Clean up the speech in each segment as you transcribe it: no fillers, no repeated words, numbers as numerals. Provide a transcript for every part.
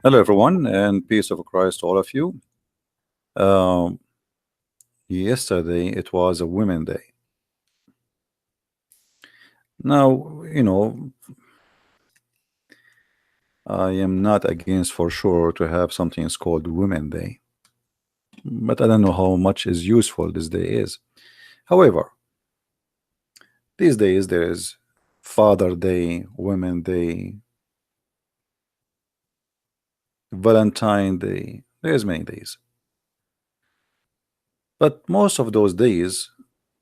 Hello, everyone, and peace of Christ to all of you. Um, Yesterday it was a Women Day. Now, I am not against for sure to have something is called Women Day, but I don't know how much is useful this day is. However, these days there is Father Day, Women Day, Valentine Day. There's many days, but most of those days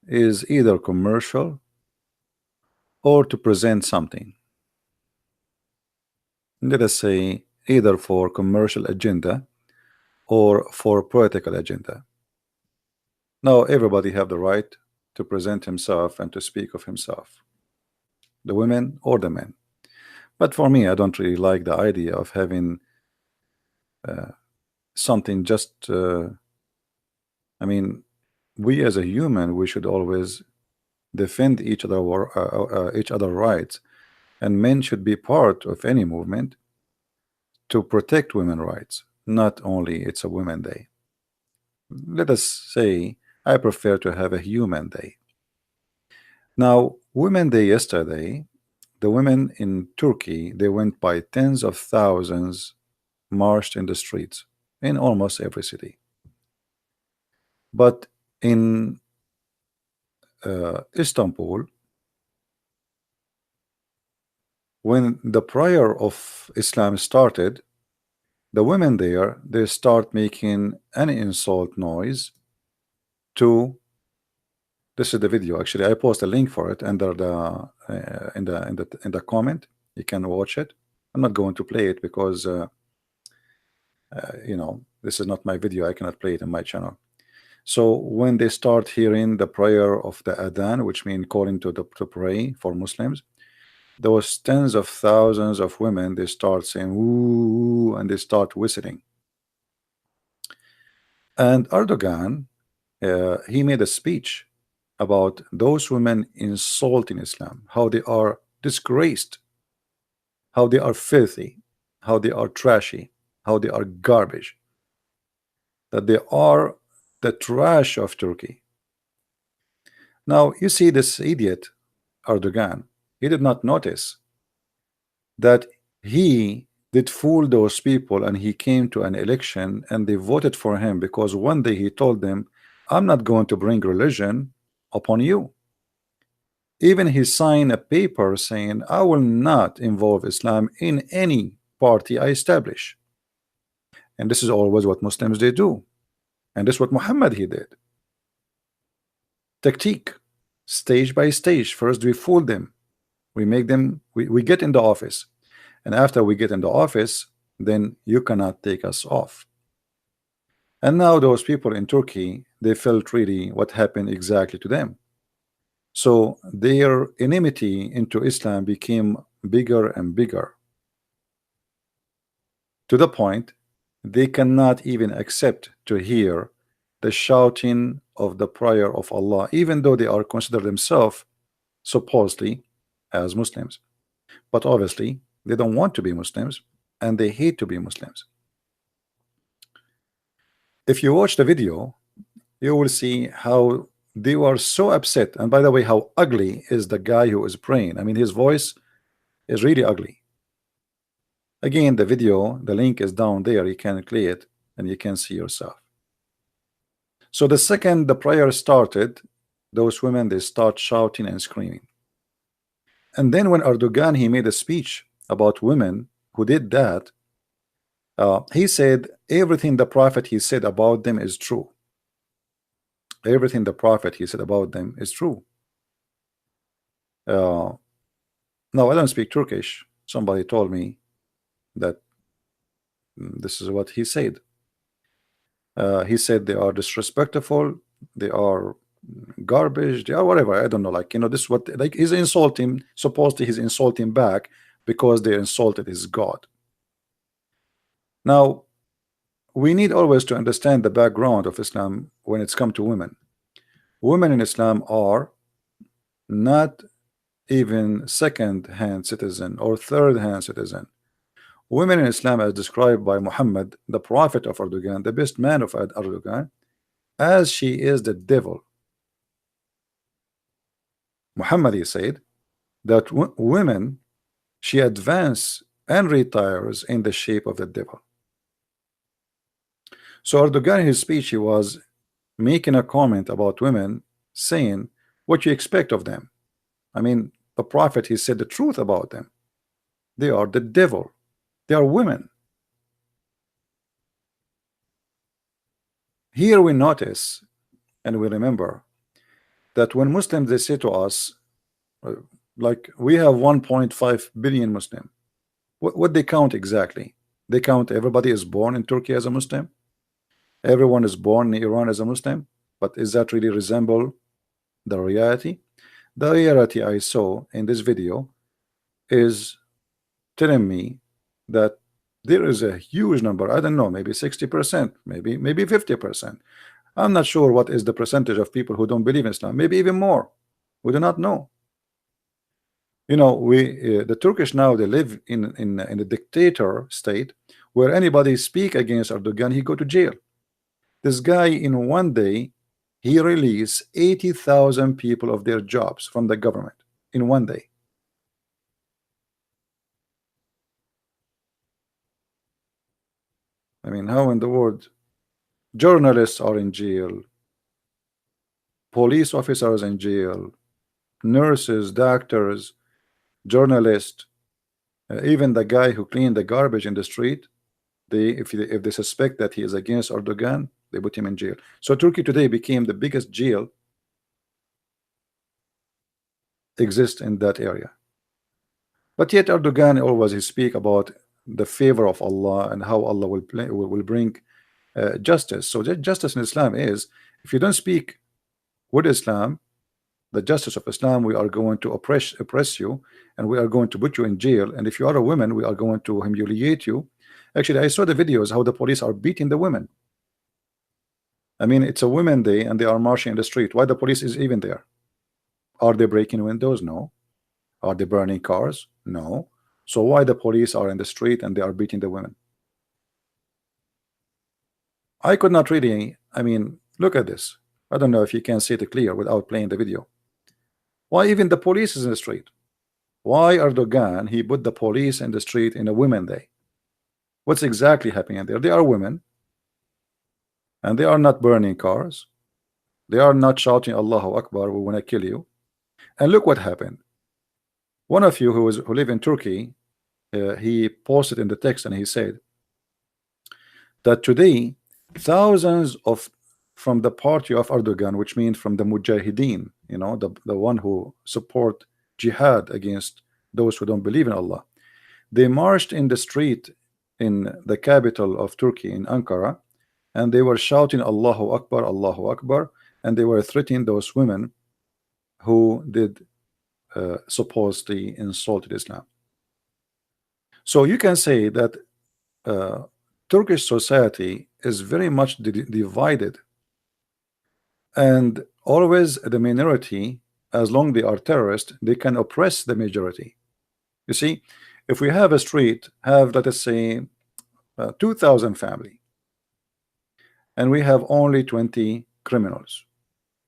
is either commercial or to present something. Let us say either for commercial agenda or for political agenda. Now everybody have the right to present himself and to speak of himself, the women or the men. But for me, I don't really like the idea of having something just. I mean, we as a human, we should always defend each other rights, and men should be part of any movement to protect women rights. Not only it's a Women Day. Let us say I prefer to have a Human Day. Now, Women Day yesterday, the women in Turkey, they went by tens of thousands, marched in the streets in almost every city. But in Istanbul, when the prayer of Islam started, the women there, they start making an insult noise to. This is the video. Actually, I post a link for it under the in the comment. You can watch it. I'm not going to play it because this is not my video. I cannot play it in my channel. So when they start hearing the prayer of the adhan, which means calling to pray for Muslims, those tens of thousands of women, they start saying "ooh," and they start whistling. And Erdogan, he made a speech about those women insulting Islam, how they are disgraced, how they are filthy, how they are trashy, how they are garbage, that they are the trash of Turkey. Now you see this idiot Erdogan, he did not notice that he did fool those people, and he came to an election and they voted for him because one day he told them, I'm not going to bring religion upon you. Even he signed a paper saying, I will not involve Islam in any party I establish. And this is always what Muslims they do. And this is what Muhammad he did. Tactique, stage by stage. First we fool them. We make them, we get in the office. And after we get in the office, then you cannot take us off. And now those people in Turkey, they felt really what happened exactly to them. So their enmity into Islam became bigger and bigger, to the point they cannot even accept to hear the shouting of the prayer of Allah, even though they are considered themselves supposedly as Muslims. But obviously they don't want to be Muslims, and they hate to be Muslims. If you watch the video, you will see how they were so upset. And by the way, how ugly is the guy who is praying. I mean, his voice is really ugly. Again, the video, the link is down there. You can click it and you can see yourself. So the second the prayer started, those women, they start shouting and screaming. And then when Erdogan, he made a speech about women who did that, he said everything the prophet he said about them is true. Everything the prophet he said about them is true. No, I don't speak Turkish. Somebody told me that this is what he said. He said they are disrespectful, they are garbage, they are whatever. I don't know. Like, this is what, like, he's insulting, supposedly he's insulting back because they insulted his God. Now, we need always to understand the background of Islam when it's come to women. Women in Islam are not even second-hand citizen or third-hand citizen. Women in Islam, as described by Muhammad, the prophet of Erdogan, the best man of Erdogan, as she is the devil. Muhammad, he said that women, she advances and retires in the shape of the devil. So Erdogan, in his speech, he was making a comment about women, saying what you expect of them. I mean, the prophet, he said the truth about them. They are the devil. They are women. Here we notice and we remember that when Muslims, they say to us, uh, like we have 1.5 billion Muslim. What they count exactly? They count everybody is born in Turkey as a Muslim. Everyone is born in Iran as a Muslim. But is that really resemble the reality? The reality I saw in this video is telling me that there is a huge number. I don't know, maybe 60%, maybe 50%. I'm not sure what is the percentage of people who don't believe in Islam. Maybe even more. We do not know. You know, the Turkish now, they live in a dictator state where anybody speak against Erdogan, he go to jail. This guy in one day, he released 80,000 people of their jobs from the government in one day. I mean, how in the world? Journalists are in jail, police officers in jail, nurses, doctors, journalists, even the guy who cleaned the garbage in the street. If they suspect that he is against Erdogan, they put him in jail. So Turkey today became the biggest jail exist in that area. But yet Erdogan always he speak about the favor of Allah and how Allah will bring justice. So that justice in Islam is, if you don't speak with Islam, the justice of Islam, we are going to oppress you, and we are going to put you in jail. And if you are a woman, we are going to humiliate you. Actually, I saw the videos how the police are beating the women. I mean, it's a women day and they are marching in the street. Why the police is even there? Are they breaking windows? No. Are they burning cars? No. So why the police are in the street and they are beating the women? I could not really, I mean, look at this. I don't know if you can see it clear without playing the video. Why even the police is in the street? Why Erdogan, he put the police in the street in a women day? What's exactly happening there? They are women, and they are not burning cars. They are not shouting Allahu Akbar, we want to kill you. And look what happened. One of you who live in Turkey, he posted in the text and he said that today thousands of from the party of Erdogan, which means from the Mujahideen, you know, the one who support jihad against those who don't believe in Allah, they marched in the street in the capital of Turkey, in Ankara, and they were shouting Allahu Akbar, and they were threatening those women who did supposedly insulted Islam. So you can say that Turkish society is very much divided, and always the minority, as long they are terrorists, they can oppress the majority. You see, if we have a street, have let us say 2,000 family, and we have only 20 criminals,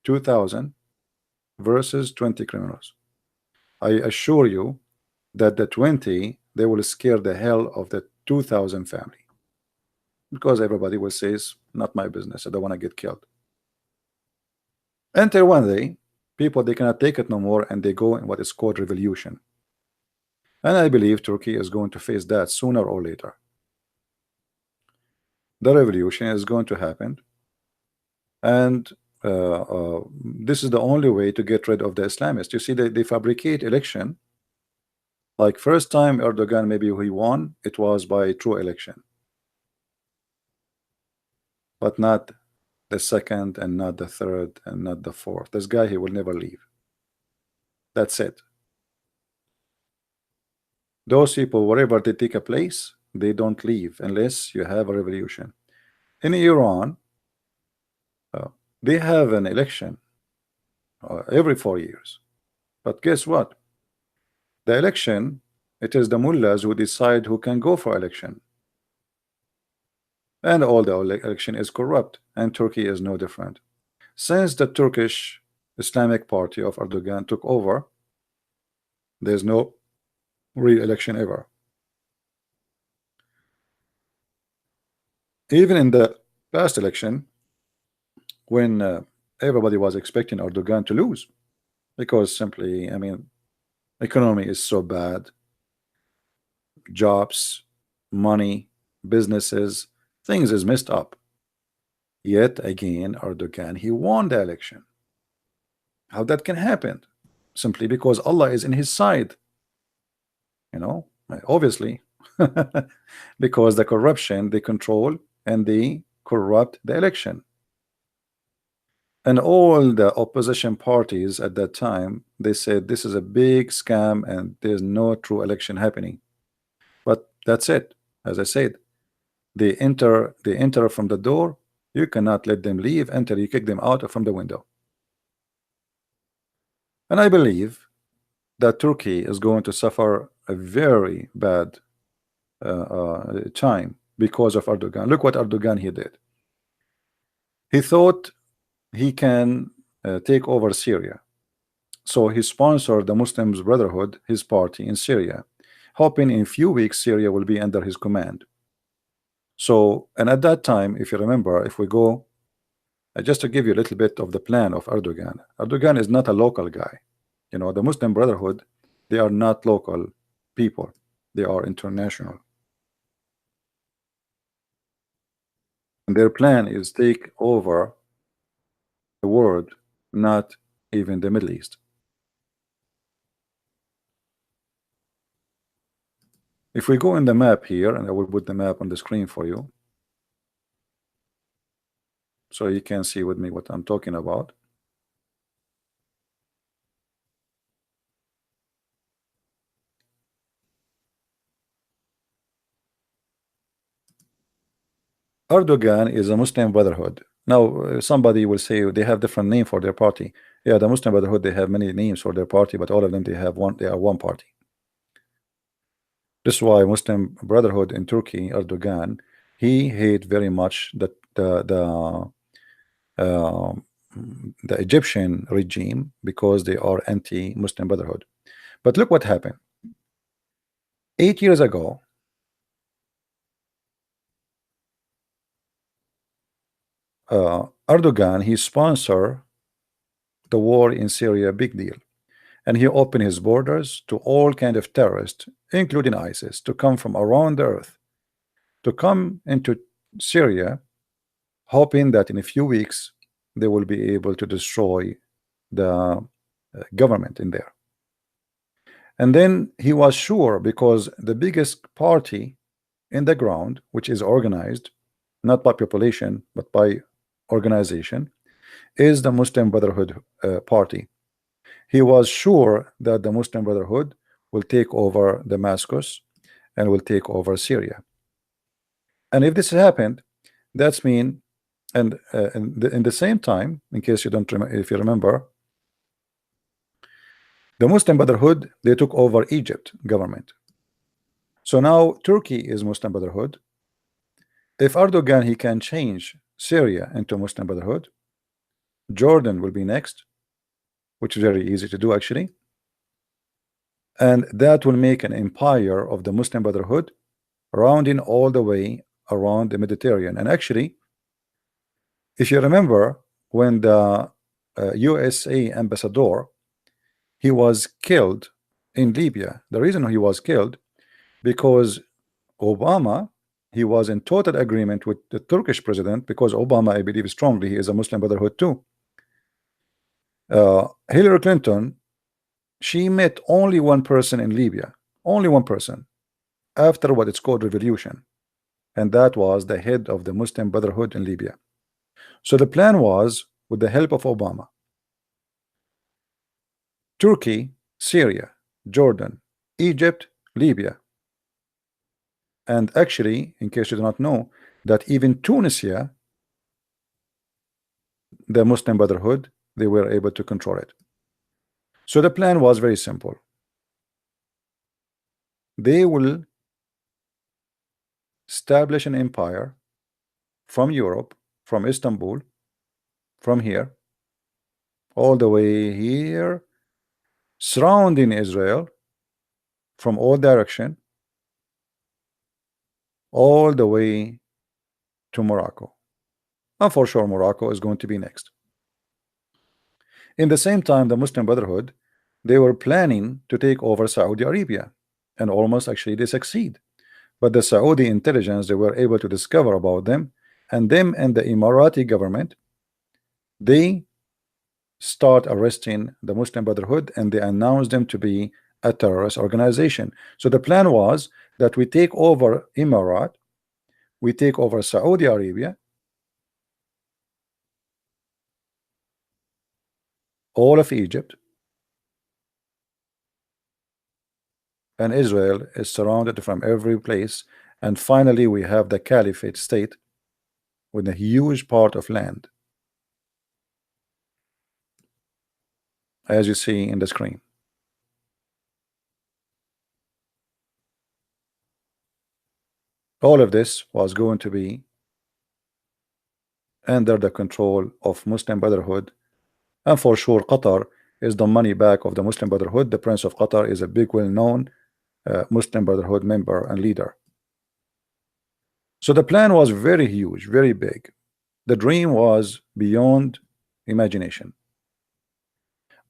2,000 versus 20 criminals, I assure you that the 20, they will scare the hell of the 2,000 family, because everybody will say it's not my business, I don't want to get killed. Until one day people, they cannot take it no more, and they go in what is called revolution. And I believe Turkey is going to face that sooner or later. The revolution is going to happen, and this is the only way to get rid of the Islamists. You see, they fabricate election. Like first time Erdogan, maybe he won, it was by true election, but not the second, and not the third, and not the fourth. This guy, he will never leave. That's it. Those people, wherever they take a place, they don't leave unless you have a revolution. In Iran, they have an election every 4 years, but guess what? The election It is the mullahs who decide who can go for election, and all the election is corrupt, and Turkey is no different. Since the Turkish Islamic Party of Erdogan took over, there's no real election ever. Even in the past election, when everybody was expecting Erdogan to lose, because simply, I mean, economy is so bad, jobs, money, businesses, things is messed up. Yet again, Erdogan, he won the election. How that can happen? Simply because Allah is in his side, you know, obviously. Because the corruption they control, and they corrupt the election. And all the opposition parties at that time, they said this is a big scam and there's no true election happening. But that's it. As I said, they enter from the door. You cannot let them leave until you kick them out from the window. And I believe that Turkey is going to suffer a very bad time because of Erdogan. Look what Erdogan he did. He thought he can take over Syria. So he sponsored the Muslim Brotherhood, his party in Syria, hoping in few weeks Syria will be under his command. So, and at that time, if you remember, if we go, just to give you a little bit of the plan of Erdogan, Erdogan is not a local guy. You know, the Muslim Brotherhood, they are not local people, they are international. And their plan is take over the world, not even the Middle East. If we go in the map here, and I will put the map on the screen for you, so you can see with me what I'm talking about. Erdogan is a Muslim Brotherhood. Now, somebody will say they have different name for their party. Yeah, the Muslim Brotherhood, they have many names for their party, but all of them, they have one. They are one party. This is why Muslim Brotherhood in Turkey, Erdogan, he hate very much uh, the Egyptian regime because they are anti-Muslim Brotherhood. But look what happened. 8 years ago, Erdogan, he sponsored the war in Syria, big deal, and he opened his borders to all kind of terrorists, including ISIS, to come from around the earth, to come into Syria, hoping that in a few weeks they will be able to destroy the government in there. And then he was sure, because the biggest party in the ground, which is organized not by population but by organization, is the Muslim Brotherhood party. He was sure that the Muslim Brotherhood will take over Damascus and will take over Syria. And if this happened, that's mean, and in the same time, in case you don't remember, if you remember, the Muslim Brotherhood, they took over Egypt government. So now Turkey is Muslim Brotherhood. If Erdogan, he can change Syria into Muslim Brotherhood, Jordan will be next, which is very easy to do actually, and that will make an empire of the Muslim Brotherhood, rounding all the way around the Mediterranean. And actually, if you remember, when the USA ambassador, he was killed in Libya, the reason he was killed because Obama, he was in total agreement with the Turkish president, because Obama, I believe strongly, he is a Muslim Brotherhood too. Hillary Clinton, she met only one person in Libya, only one person, after what it's called revolution, and that was the head of the Muslim Brotherhood in Libya. So the plan was, with the help of Obama, Turkey, Syria, Jordan, Egypt, Libya, and actually, in case you do not know, that even Tunisia, the Muslim Brotherhood, they were able to control it. So the plan was very simple. they will establish an empire from Europe, from Istanbul, from here, all the way here, surrounding Israel from all direction, all the way to Morocco. And for sure, Morocco is going to be next. In the same time, the Muslim Brotherhood, they were planning to take over Saudi Arabia, and almost actually they succeed. But the Saudi intelligence, they were able to discover about them, and the Emirati government, they start arresting the Muslim Brotherhood, and they announced them to be a terrorist organization. So the plan was that we take over Emirat, we take over Saudi Arabia, all of Egypt, and Israel is surrounded from every place, and finally we have the caliphate state with a huge part of land, as you see in the screen. All of this was going to be under the control of Muslim Brotherhood, and for sure Qatar is the money back of the Muslim Brotherhood. The Prince of Qatar is a big well-known Muslim Brotherhood member and leader. So the plan was very huge, very big. The dream was beyond imagination.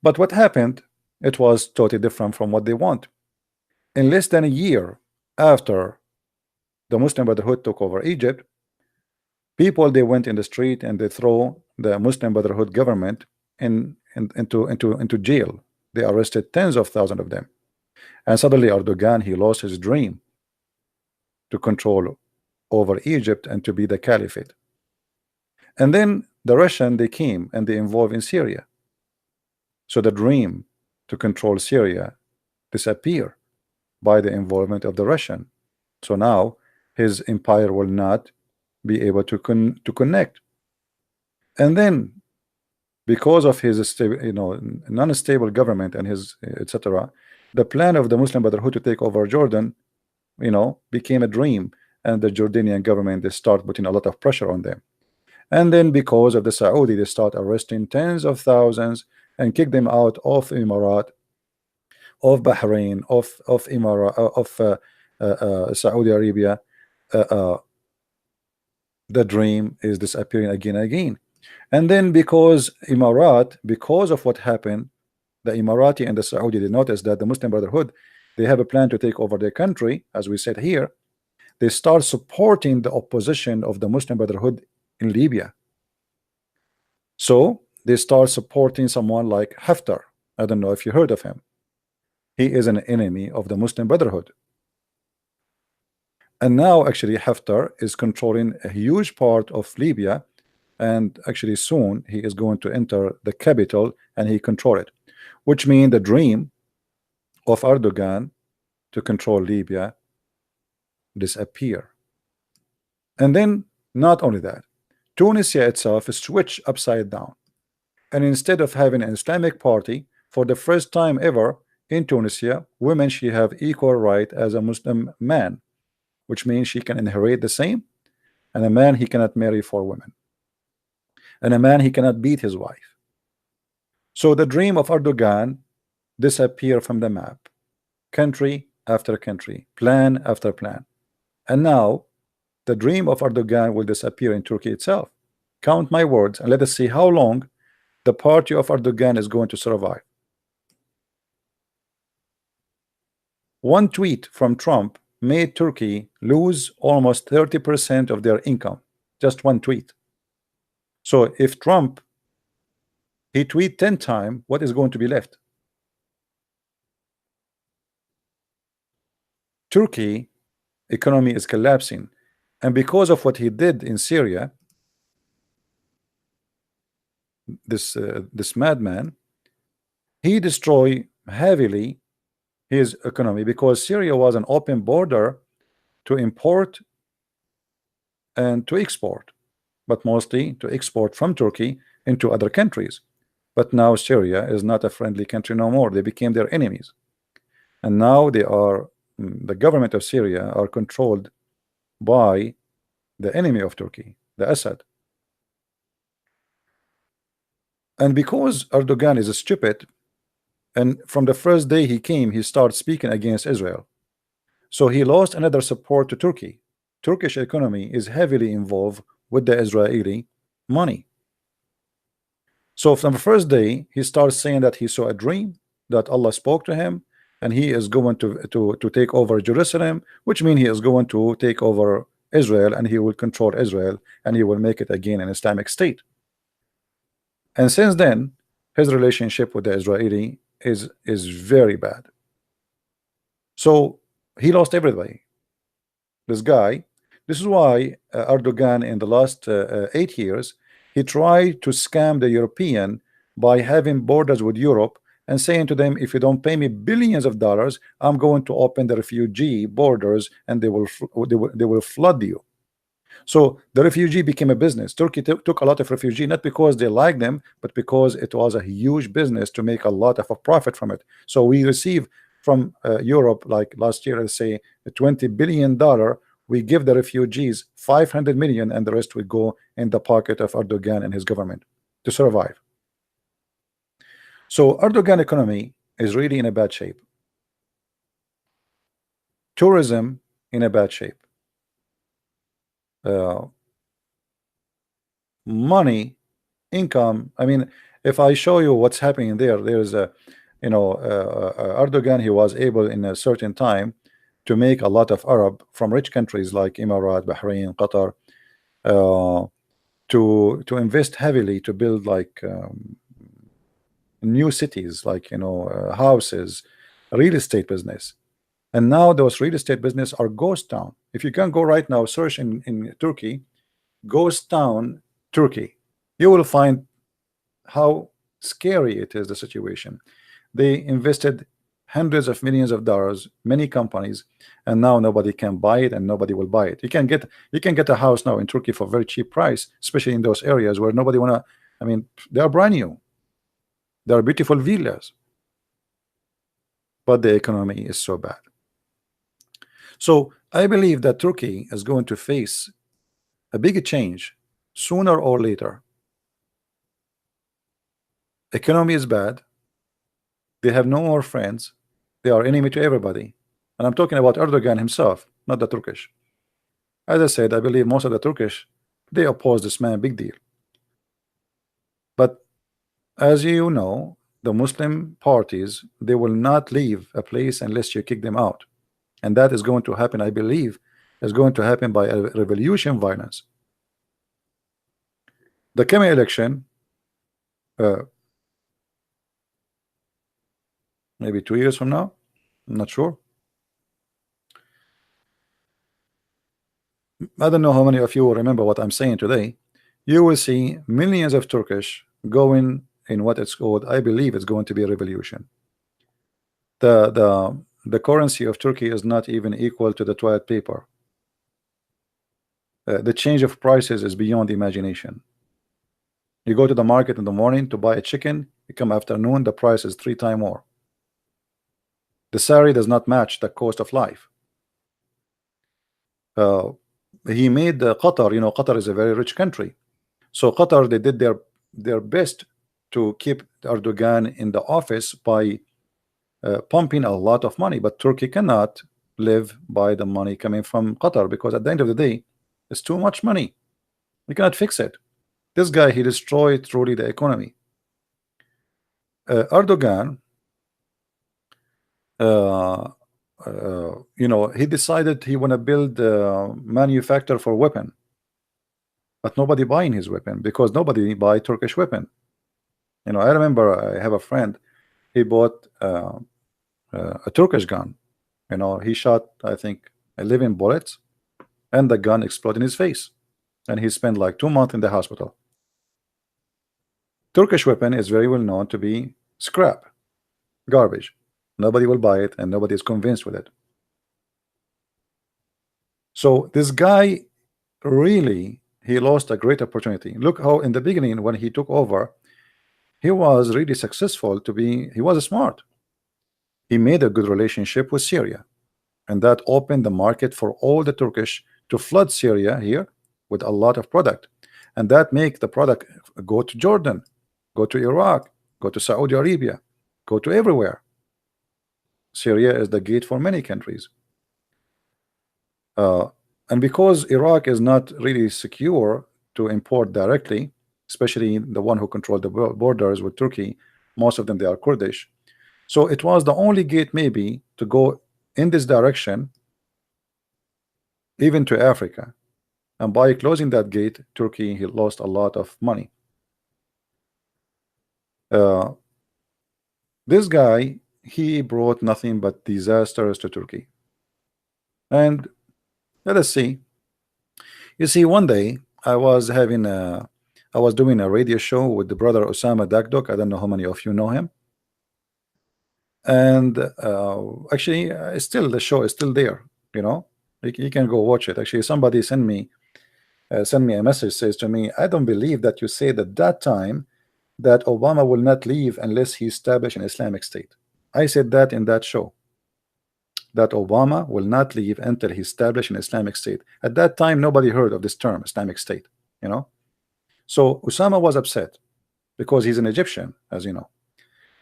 But what happened? It was totally different from what they want. In less than a year after the Muslim Brotherhood took over Egypt, people, they went in the street and they throw the Muslim Brotherhood government into jail. They arrested tens of thousands of them. And suddenly Erdogan, he lost his dream to control over Egypt and to be the caliphate. And then the Russian, they came and they involved in Syria. So the dream to control Syria disappeared by the involvement of the Russian. So now his empire will not be able to connect. And then because of his non-stable government and his etc., the plan of the Muslim Brotherhood to take over Jordan became a dream, and the Jordanian government, they start putting a lot of pressure on them. And then because of the Saudi, they start arresting tens of thousands and kick them out of Emirat, of Bahrain, of Emirat, of Saudi Arabia. The dream is disappearing again and again. And then because Emirat, because of what happened, the Emirati and the Saudi, they noticed that the Muslim Brotherhood, they have a plan to take over their country, as we said here. They start supporting the opposition of the Muslim Brotherhood in Libya. So they start supporting someone like Haftar. I don't know if you heard of him. He is an enemy of the Muslim Brotherhood. And now actually Haftar is controlling a huge part of Libya, and actually soon he is going to enter the capital and he control it, which means the dream of Erdogan to control Libya disappear. And then not only that, Tunisia itself is switched upside down, and instead of having an Islamic party, for the first time ever in Tunisia, women, she have equal right as a Muslim man, which means she can inherit the same, and a man, he cannot marry 4 women, and a man, he cannot beat his wife. So the dream of Erdogan disappear from the map, country after country, plan after plan. And now the dream of Erdogan will disappear in Turkey itself. Count my words, and let us see how long the party of Erdogan is going to survive. One tweet from Trump made Turkey lose almost 30% of their income. Just one tweet. So if Trump, he tweet 10 times, what is going to be left? Turkey economy is collapsing, and because of what he did in Syria, this madman, he destroyed heavily his economy, because Syria was an open border to import and to export, but mostly to export from Turkey into other countries. But now Syria is not a friendly country no more. They became their enemies, and now they are the government of Syria are controlled by the enemy of Turkey, the Assad. And because Erdogan is stupid, and from the first day he came, he started speaking against Israel. So he lost another support to Turkey. Turkish economy is heavily involved with the Israeli money. So from the first day, he starts saying that he saw a dream, that Allah spoke to him, and he is going to take over Jerusalem, which means he is going to take over Israel, and he will control Israel, and he will make it again an Islamic state. And since then, his relationship with the Israeli is very bad. So he lost everybody. This guy. This is why Erdogan in the last 8 years, he tried to scam the European by having borders with Europe and saying to them, if you don't pay me billions of dollars, I'm going to open the refugee borders and they will flood you. So the refugee became a business. Turkey took a lot of refugee, not because they like them, but because it was a huge business to make a lot of a profit from it. So we receive from Europe, like last year, let's say $20 billion. We give the refugees 500 million, and the rest will go in the pocket of Erdogan and his government to survive. So Erdogan economy is really in a bad shape. Tourism in a bad shape. Money, income. I mean, if I show you what's happening there's a, Erdogan, he was able in a certain time to make a lot of Arab from rich countries like Emirat, Bahrain, Qatar, to invest heavily to build like new cities, like houses, real estate business. And now those real estate business are ghost town. If you can go right now, search in Turkey, ghost town Turkey, you will find how scary it is, the situation. They invested hundreds of millions of dollars, many companies, and now nobody can buy it and nobody will buy it. You can get a house now in Turkey for very cheap price, especially in those areas where nobody wanna. I mean, they are brand new. They are beautiful villas, but the economy is so bad. So I believe that Turkey is going to face a big change sooner or later. Economy is bad. They have no more friends. They are enemy to everybody. And I'm talking about Erdogan himself, not the Turkish. As I said, I believe most of the Turkish, they oppose this man, big deal. But as you know, the Muslim parties, they will not leave a place unless you kick them out. And that is going to happen, I believe, is going to happen by a revolution violence. The coming election, maybe 2 years from now, I'm not sure. I don't know how many of you will remember what I'm saying today. You will see millions of Turkish going in what it's called, I believe it's going to be a revolution. The currency of Turkey is not even equal to the toilet paper. The change of prices is beyond imagination. You go to the market in the morning to buy a chicken, you come afternoon, the price is 3 times more. The salary does not match the cost of life. He made Qatar, Qatar is a very rich country. So Qatar, they did their best to keep Erdogan in the office by pumping a lot of money. But Turkey cannot live by the money coming from Qatar, because at the end of the day, it's too much money. We cannot fix it. This guy, he destroyed truly the economy. Erdogan, he decided he want to build a manufacturer for weapon, but nobody buying his weapon because nobody buy Turkish weapon. I remember I have a friend, he bought a Turkish gun. He shot, I think, 11 bullets, and the gun exploded in his face, and he spent like 2 months in the hospital. Turkish weapon is very well known to be scrap, garbage. Nobody will buy it, and nobody is convinced with it. So this guy really, he lost a great opportunity. Look how in the beginning when he took over, he was really successful he was smart. He made a good relationship with Syria. and that opened the market for all the Turkish to flood Syria here with a lot of product, and that make the product go to Jordan, go to Iraq, go to Saudi Arabia, go to everywhere. Syria is the gate for many countries. And because Iraq is not really secure to import directly, especially the one who controlled the borders with Turkey, most of them they are Kurdish. So it was the only gate maybe to go in this direction, even to Africa. And by closing that gate, Turkey he lost a lot of money. This guy, he brought nothing but disasters to Turkey. And let us see. You see, one day I was doing a radio show with the brother Osama Dakdok. I don't know how many of you know him. And actually, still the show is still there. You know, you can go watch it. Actually, somebody sent me a message, says to me, I don't believe that you said at that time that Obama will not leave unless he establish an Islamic State. I said that in that show, that Obama will not leave until he establish an Islamic State. At that time, nobody heard of this term, Islamic State, you know. So Osama was upset because he's an Egyptian, as you know.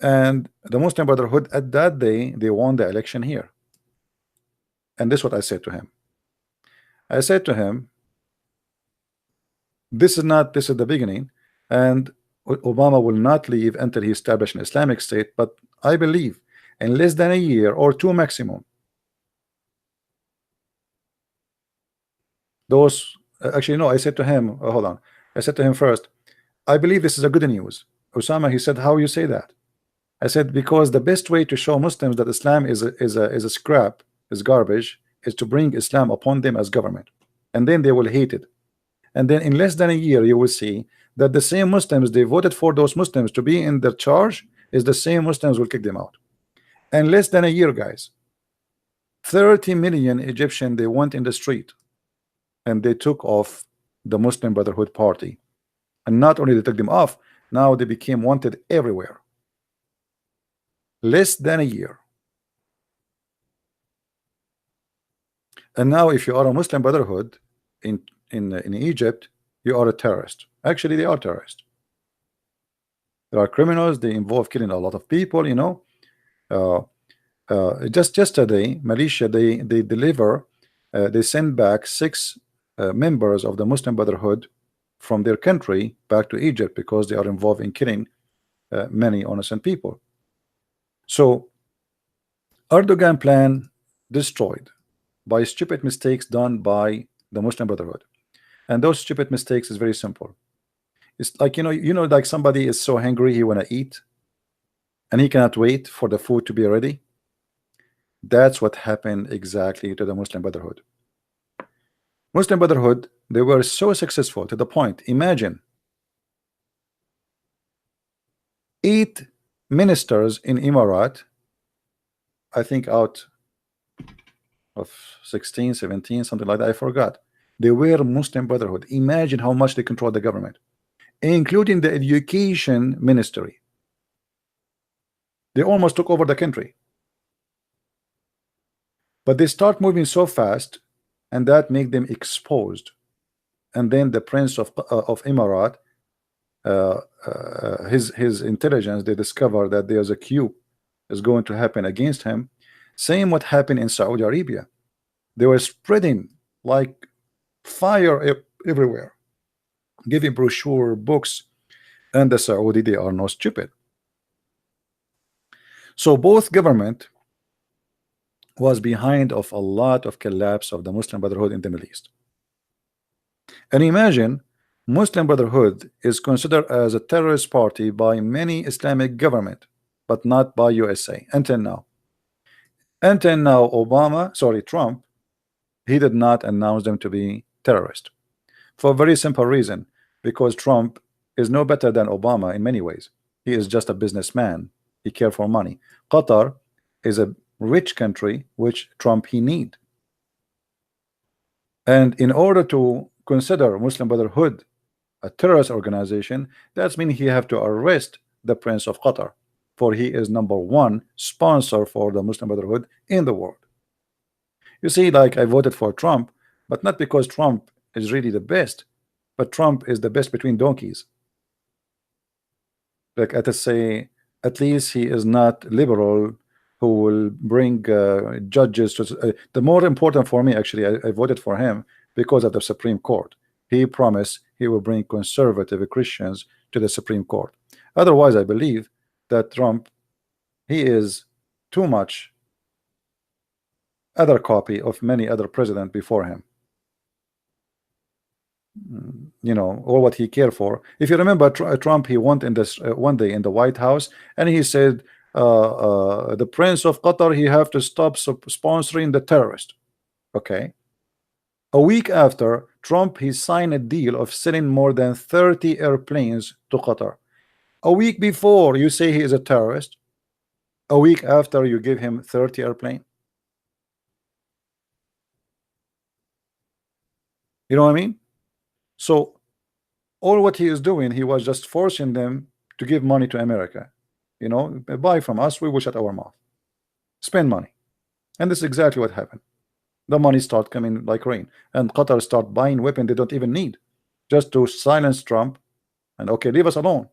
And the Muslim Brotherhood at that day, they won the election here. And this is what I said to him. I said to him, this is the beginning, and Obama will not leave until he established an Islamic State. But I believe in less than a year or two maximum, those actually no, I said to him, hold on. I said to him first, I believe this is a good news. Osama, he said, how you say that? I said, because the best way to show Muslims that Islam is a scrap, is garbage, is to bring Islam upon them as government, and then they will hate it. And then in less than a year, you will see that the same Muslims they voted for those Muslims to be in their charge is the same Muslims will kick them out. And less than a year, guys, 30 million Egyptian they went in the street and they took off the Muslim Brotherhood party. And not only they took them off, now they became wanted everywhere. Less than a year. And now if you are a Muslim Brotherhood in Egypt, you are a terrorist. Actually, they are terrorists. They are criminals. They involve killing a lot of people, you know. Just yesterday, Malaysia, they send back 6 members of the Muslim Brotherhood from their country back to Egypt because they are involved in killing many innocent people. So Erdogan plan destroyed by stupid mistakes done by the Muslim Brotherhood. And those stupid mistakes is very simple. It's like, you know, like somebody is so hungry he wanna eat and he cannot wait for the food to be ready. That's what happened exactly to the Muslim Brotherhood. Muslim Brotherhood, they were so successful to the point, imagine 8 ministers in Emirat, I think out of 16, 17, something like that, I forgot. They were Muslim Brotherhood. Imagine how much they control the government, including the education ministry. They almost took over the country. But they start moving so fast, and that make them exposed. And then the Prince of Emirat, his intelligence, they discover that there's a coup is going to happen against him. Same what happened in Saudi Arabia. They were spreading like fire everywhere, giving brochure, books, and the Saudi, they are not stupid. So both government was behind of a lot of collapse of the Muslim Brotherhood in the Middle East. And imagine Muslim Brotherhood is considered as a terrorist party by many Islamic government, but not by USA until now. Until now, Trump, he did not announce them to be terrorist for a very simple reason, because Trump is no better than Obama in many ways. He is just a businessman. He cares for money. Qatar is a rich country which Trump he need. And in order to consider Muslim Brotherhood a terrorist organization, that means he have to arrest the Prince of Qatar, for he is #1 sponsor for the Muslim Brotherhood in the world. You see, like I voted for Trump, but not because Trump is really the best, but Trump is the best between donkeys. Like I say, at least he is not liberal who will bring judges to the more important for me actually I voted for him because of the Supreme Court. He promised he will bring conservative Christians to the Supreme Court. Otherwise I believe that Trump, he is too much other copy of many other presidents before him. You know, or what he cared for. If you remember, Trump, he went in this one day in the White House and he said the Prince of Qatar, he have to stop sponsoring the terrorist. Okay, a week after, Trump, he signed a deal of selling more than 30 airplanes to Qatar. A week before you say he is a terrorist, a week after you give him 30 airplanes. You know what I mean? So all what he is doing, he was just forcing them to give money to America. You know, buy from us, we will shut our mouth. Spend money. And this is exactly what happened. The money start coming like rain. And Qatar start buying weapons they don't even need. Just to silence Trump. And okay, leave us alone.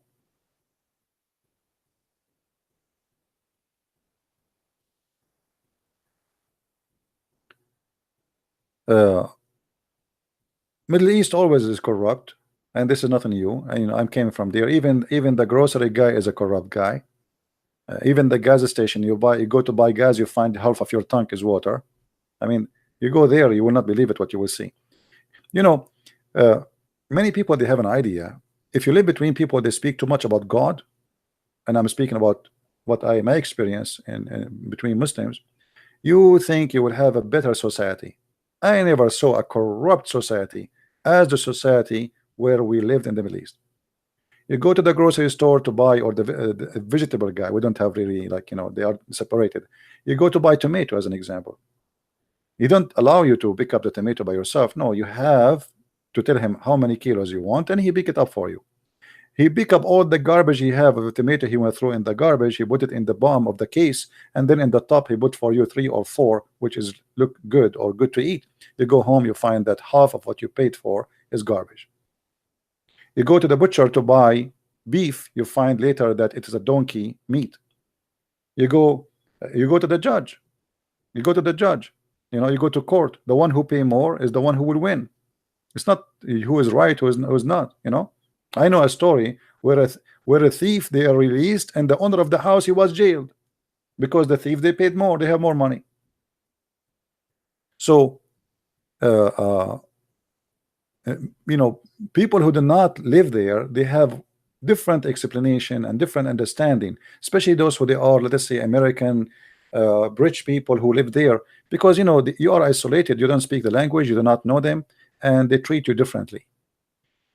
Middle East always is corrupt. And this is nothing new. And, you know, I'm came from there. Even the grocery guy is a corrupt guy. Even the gas station, you go to buy gas, you find half of your tank is water. I mean, you go there, you will not believe it what you will see. You know, many people, they have an idea. If you live between people, they speak too much about God, and I'm speaking about what my experience in between Muslims. You think you will have a better society. I never saw a corrupt society as the society where we lived in the Middle East. You go to the grocery store to buy, or the vegetable guy, we don't have really, like, you know, they are separated. You go to buy tomato as an example. He don't allow you to pick up the tomato by yourself. No, you have to tell him how many kilos you want, and he pick it up for you. He pick up all the garbage he have of the tomato he went through in the garbage. He put it in the bottom of the case, and then in the top he put for you 3 or 4, which is look good or good to eat. You go home, you find that half of what you paid for is garbage. You go to the butcher to buy beef, you find later that it is a donkey meat. You go to the judge. You go to the judge. You know, you go to court. The one who pay more is the one who will win. It's not who is right, who is not. You know, I know a story where a thief, they are released, and the owner of the house, he was jailed because the thief, they paid more. They have more money. So, you know, people who do not live there, they have different explanation and different understanding, especially those who they are, let us say, American rich people who live there, because, you know, you are isolated, you don't speak the language, you do not know them, and they treat you differently.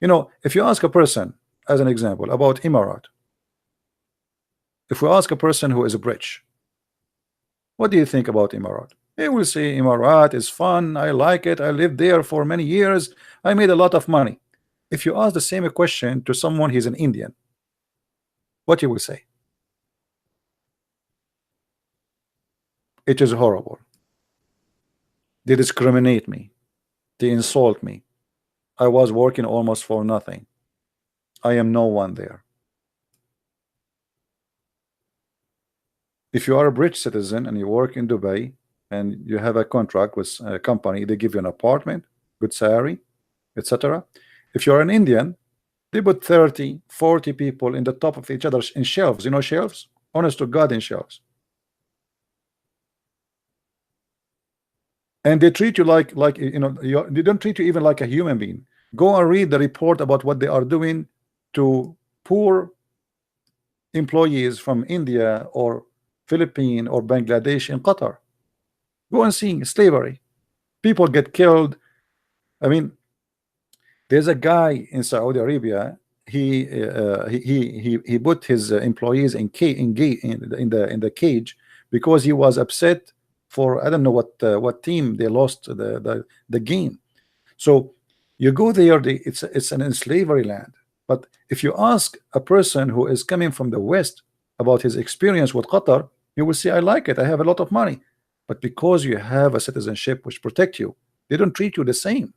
You know, if you ask a person, as an example, about Emirat, if we ask a person who is rich, what do you think about Emirat? He will say Emirat is fun, I like it, I lived there for many years, I made a lot of money. If you ask the same question to someone, he's an Indian, what you will say? It is horrible. They discriminate me. They insult me. I was working almost for nothing. I am no one there. If you are a British citizen and you work in Dubai and you have a contract with a company, they give you an apartment, good salary, etc. If you're an Indian, they put 30, 40 people in the top of each other in shelves. You know, shelves? Honest to God, in shelves. And they treat you like you know, they don't treat you even like a human being. Go and read the report about what they are doing to poor employees from India or Philippines or Bangladesh in Qatar. Go and see slavery. People get killed. I mean, there's a guy in Saudi Arabia. He put his employees in the cage because he was upset for, I don't know what team they lost the game. So you go there, it's an slavery land. But if you ask a person who is coming from the West about his experience with Qatar, you will say, I like it, I have a lot of money. but because you have a citizenship which protect you, they don't treat you the same.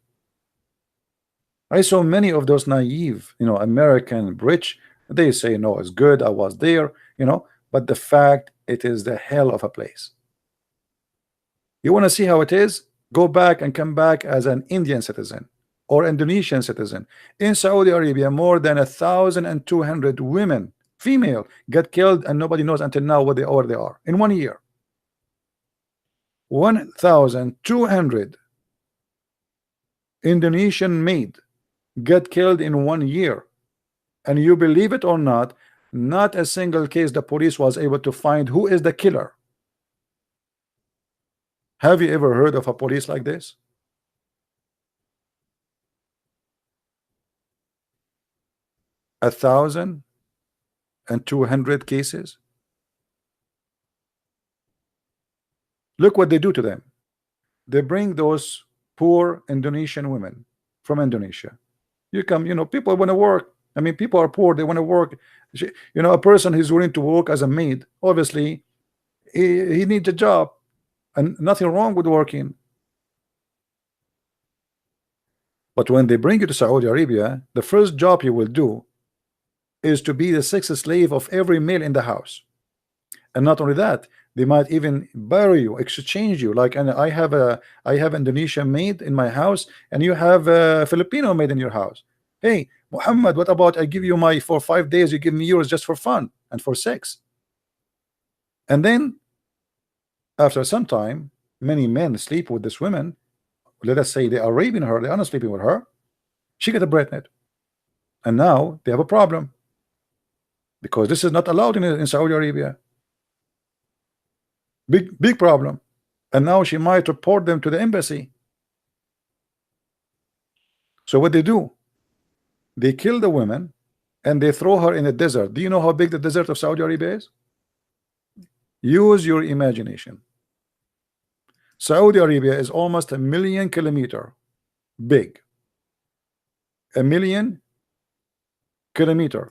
I saw many of those naive, American, rich, they say, no, it's good, I was there, but the fact, it is the hell of a place. You want to see how it is? Go back and come back as an Indian citizen or Indonesian citizen. In Saudi Arabia, more than 1,200 women, female, get killed, and nobody knows until now what they are in 1 year. 1,200 Indonesian maid get killed in 1 year, and you believe it or not, not a single case the police was able to find who is the killer. Have you ever heard of a police like this? A 1,200 cases. Look what they do to them. They bring those poor Indonesian women from Indonesia. You come, people want to work. I mean, people are poor, they want to work. A person who's willing to work as a maid, obviously he needs a job, and nothing wrong with working. But when they bring you to Saudi Arabia, the first job you will do is to be the sex slave of every male in the house. And not only that, they might even bury you, exchange you. Like, and I have Indonesian maid in my house, and you have a Filipino maid in your house. Hey, Muhammad, what about I give you my for 5 days, you give me yours just for fun and for sex. And then after some time, many men sleep with this woman. Let us say they are raping her, they are not sleeping with her. She got pregnant, and now they have a problem because this is not allowed in Saudi Arabia. Big problem. And now she might report them to the embassy. So what they do, they kill the woman and they throw her in the desert. Do you know how big the desert of Saudi Arabia is? Use your imagination. Saudi Arabia is almost 1,000,000 kilometers big. 1,000,000 kilometers.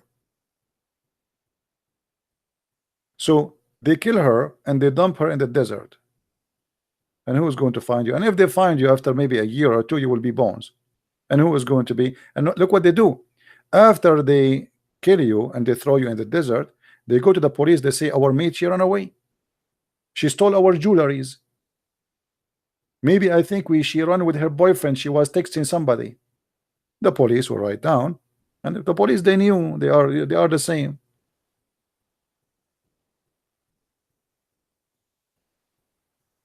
So they kill her and they dump her in the desert. And who is going to find you? And if they find you after maybe a year or two, you will be bones. And who is going to be? And look what they do. After they kill you and they throw you in the desert, they go to the police. They say, our mate, she ran away. She stole our jewelries. Maybe I think she ran with her boyfriend. She was texting somebody. The police will write down, and the police, they knew they are the same.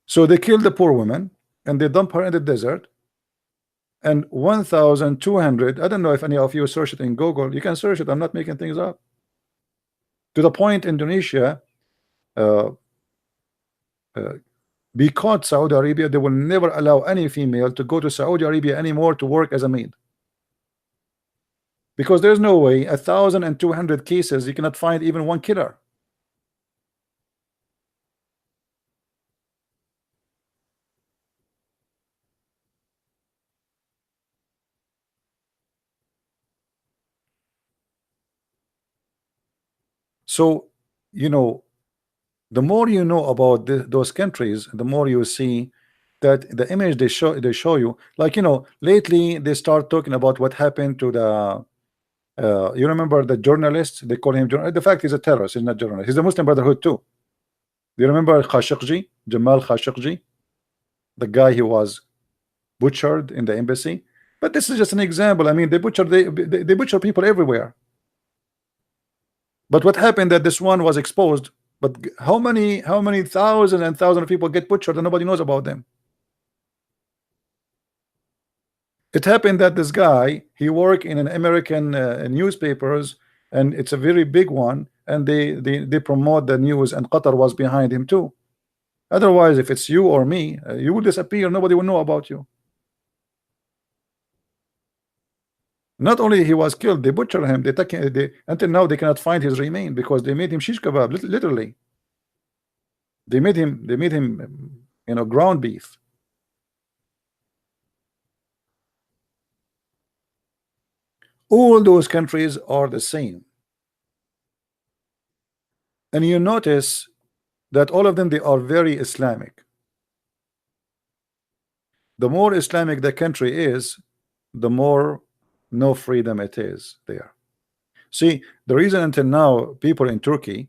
So they kill the poor woman and they dump her in the desert. And 1,200, I don't know if any of you search it in Google. You can search it. I'm not making things up. To the point Indonesia because Saudi Arabia, they will never allow any female to go to Saudi Arabia anymore to work as a maid, because there's no way 1,200 cases you cannot find even one killer. So the more you know about those countries, the more you see that the image they show you, like lately they start talking about what happened to the you remember the journalist, they call him the fact he's a terrorist, he's not journalist, he's a Muslim Brotherhood too. Do you remember Khashoggi, Jamal Khashoggi, the guy who was butchered in the embassy? But this is just an example. I mean, they butcher people everywhere. But what happened that this one was exposed, but how many thousands and thousands of people get butchered and nobody knows about them? It happened that this guy, he worked in an American newspapers, and it's a very big one, and they promote the news, and Qatar was behind him too. Otherwise, if it's you or me, you will disappear, nobody will know about you. Not only he was killed, they butchered him. They took until now they cannot find his remain because they made him shish kebab. Literally, they made him, ground beef. All those countries are the same, and you notice that all of them, they are very Islamic. The more Islamic the country is, the more no freedom it is there. See, the reason until now people in Turkey,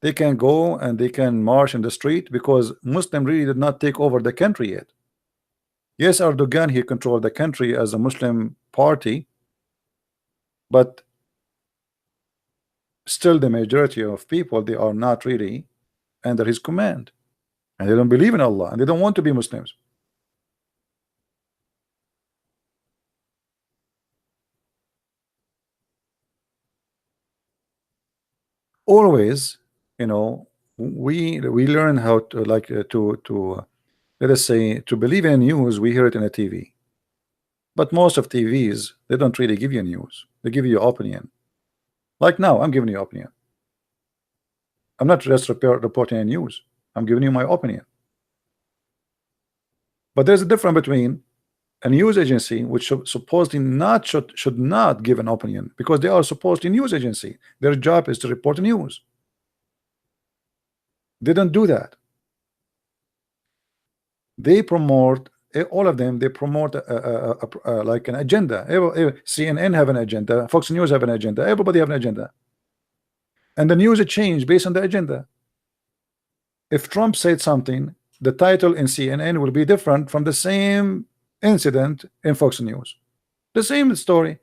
they can go and they can march in the street because Muslim really did not take over the country yet. Yes, Erdogan, he controlled the country as a Muslim party, but still the majority of people, they are not really under his command, and they don't believe in Allah, and they don't want to be Muslims. Always, you know, we learn how to like let us say to believe in news. We hear it in a TV, but most of TVs, they don't really give you news. They give you opinion. Like now, I'm giving you opinion. I'm not just reporting a news. I'm giving you my opinion. But there's a difference between a news agency, which supposedly not should not give an opinion because they are supposed to news agency. Their job is to report news. They don't do that. They promote all of them. They promote like an agenda. CNN have an agenda. Fox News have an agenda. Everybody have an agenda, and the news change based on the agenda. If Trump said something, the title in CNN will be different from the same incident in Fox News. The same story,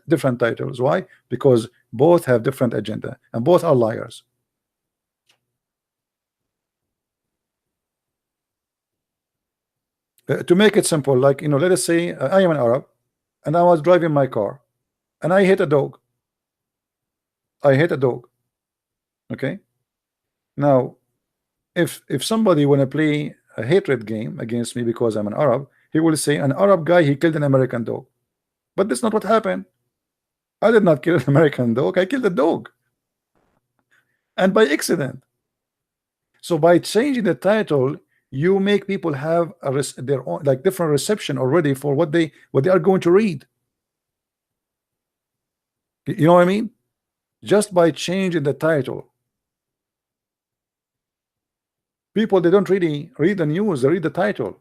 different titles. Why? Because both have different agenda and both are liars. To make it simple, like, you know, let us say I am an Arab and I was driving my car and I hit a dog. I hit a dog. Okay. Now, if somebody want to play a hatred game against me because I'm an Arab, he will say an Arab guy, he killed an American dog. But that's not what happened. I did not kill an American dog. I killed a dog, and by accident. So by changing the title, you make people have their own like different reception already for what they are going to read. You know what I mean? Just by changing the title, people, they don't really read the news, they read the title.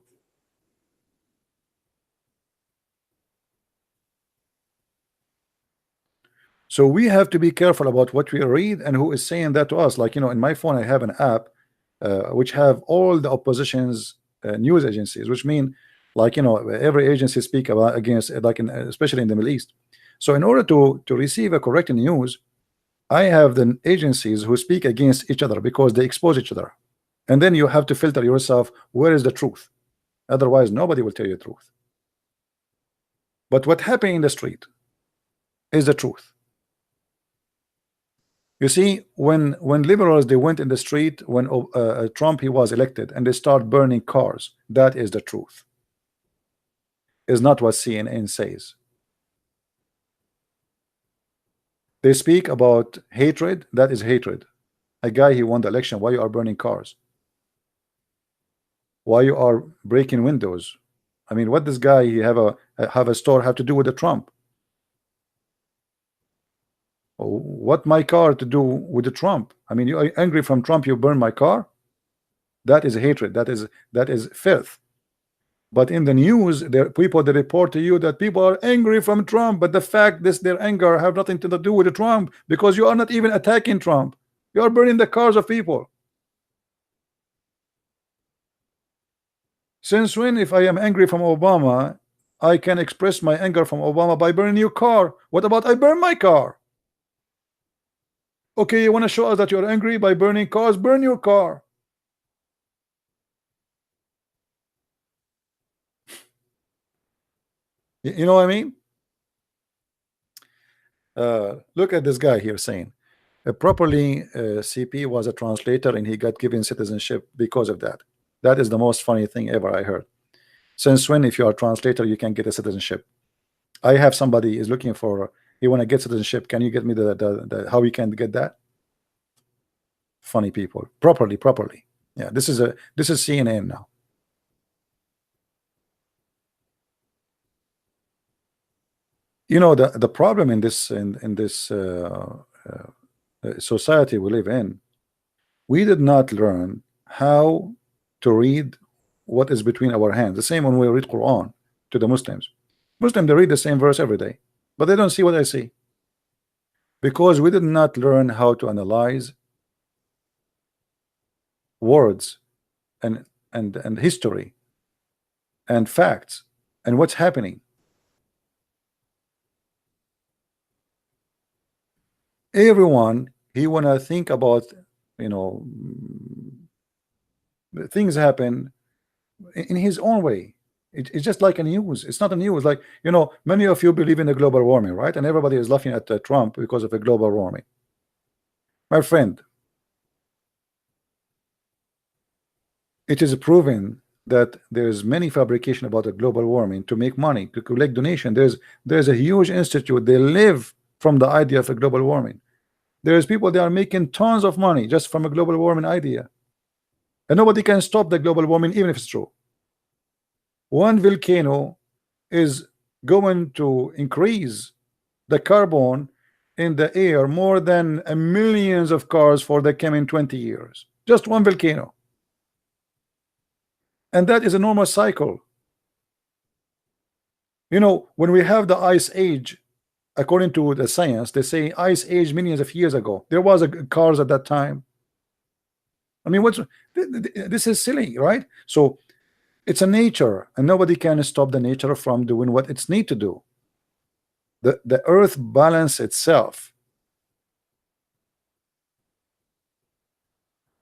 So we have to be careful about what we read and who is saying that to us. Like, you know, in my phone I have an app which have all the opposition's news agencies, which mean, like, you know, every agency speak about against, like especially in the Middle East. So in order to receive a correct news, I have the agencies who speak against each other because they expose each other. And then you have to filter yourself, where is the truth? Otherwise nobody will tell you the truth. But what happened in the street is the truth. You see, when liberals, they went in the street when Trump, he was elected, and they start burning cars, that is the truth. Is not what CNN says. They speak about hatred, that is hatred. A guy, he won the election, why you are burning cars? Why you are breaking windows? I mean, what this guy, he have a store have to do with the Trump? What my car to do with the Trump? I mean, you are angry from Trump, you burn my car? That is hatred. That is filth. But in the news, there are people that report to you that people are angry from Trump, but the fact this their anger have nothing to do with the Trump, because you are not even attacking Trump. You are burning the cars of people. Since when, if I am angry from Obama, I can express my anger from Obama by burning your car? What about I burn my car? Okay, you want to show us that you're angry by burning cars? Burn your car. You know what I mean? Look at this guy here saying, properly CP was a translator and he got given citizenship because of that. That is the most funny thing ever I heard. Since when, if you are a translator, you can get a citizenship? I have somebody is looking for, he want to get citizenship. Can you get me the how we can get that? Funny people. Properly. Yeah, this is CNN now. You know, the problem in this society we live in, we did not learn how to read what is between our hands. The same when we read Quran to the Muslims. Muslims, they read the same verse every day, but they don't see what I see, because we did not learn how to analyze words and history and facts and what's happening. Everyone, he wanna think about, you know, things happen in his own way. It's just like a news. It's not a news. Like, you know, many of you believe in the global warming, right? And everybody is laughing at Trump because of the global warming. My friend, it is proven that there's many fabrication about the global warming to make money, to collect donation. There's a huge institute. They live from the idea of a global warming. There's people that are making tons of money just from a global warming idea, and nobody can stop the global warming, even if it's true. One volcano is going to increase the carbon in the air more than millions of cars for the coming 20 years. Just one volcano. And that is a normal cycle. You know, when we have the ice age, according to the science, they say ice age millions of years ago. There was cars at that time. I mean, this is silly, right? So it's a nature, and nobody can stop the nature from doing what it's need to do. The earth balance itself.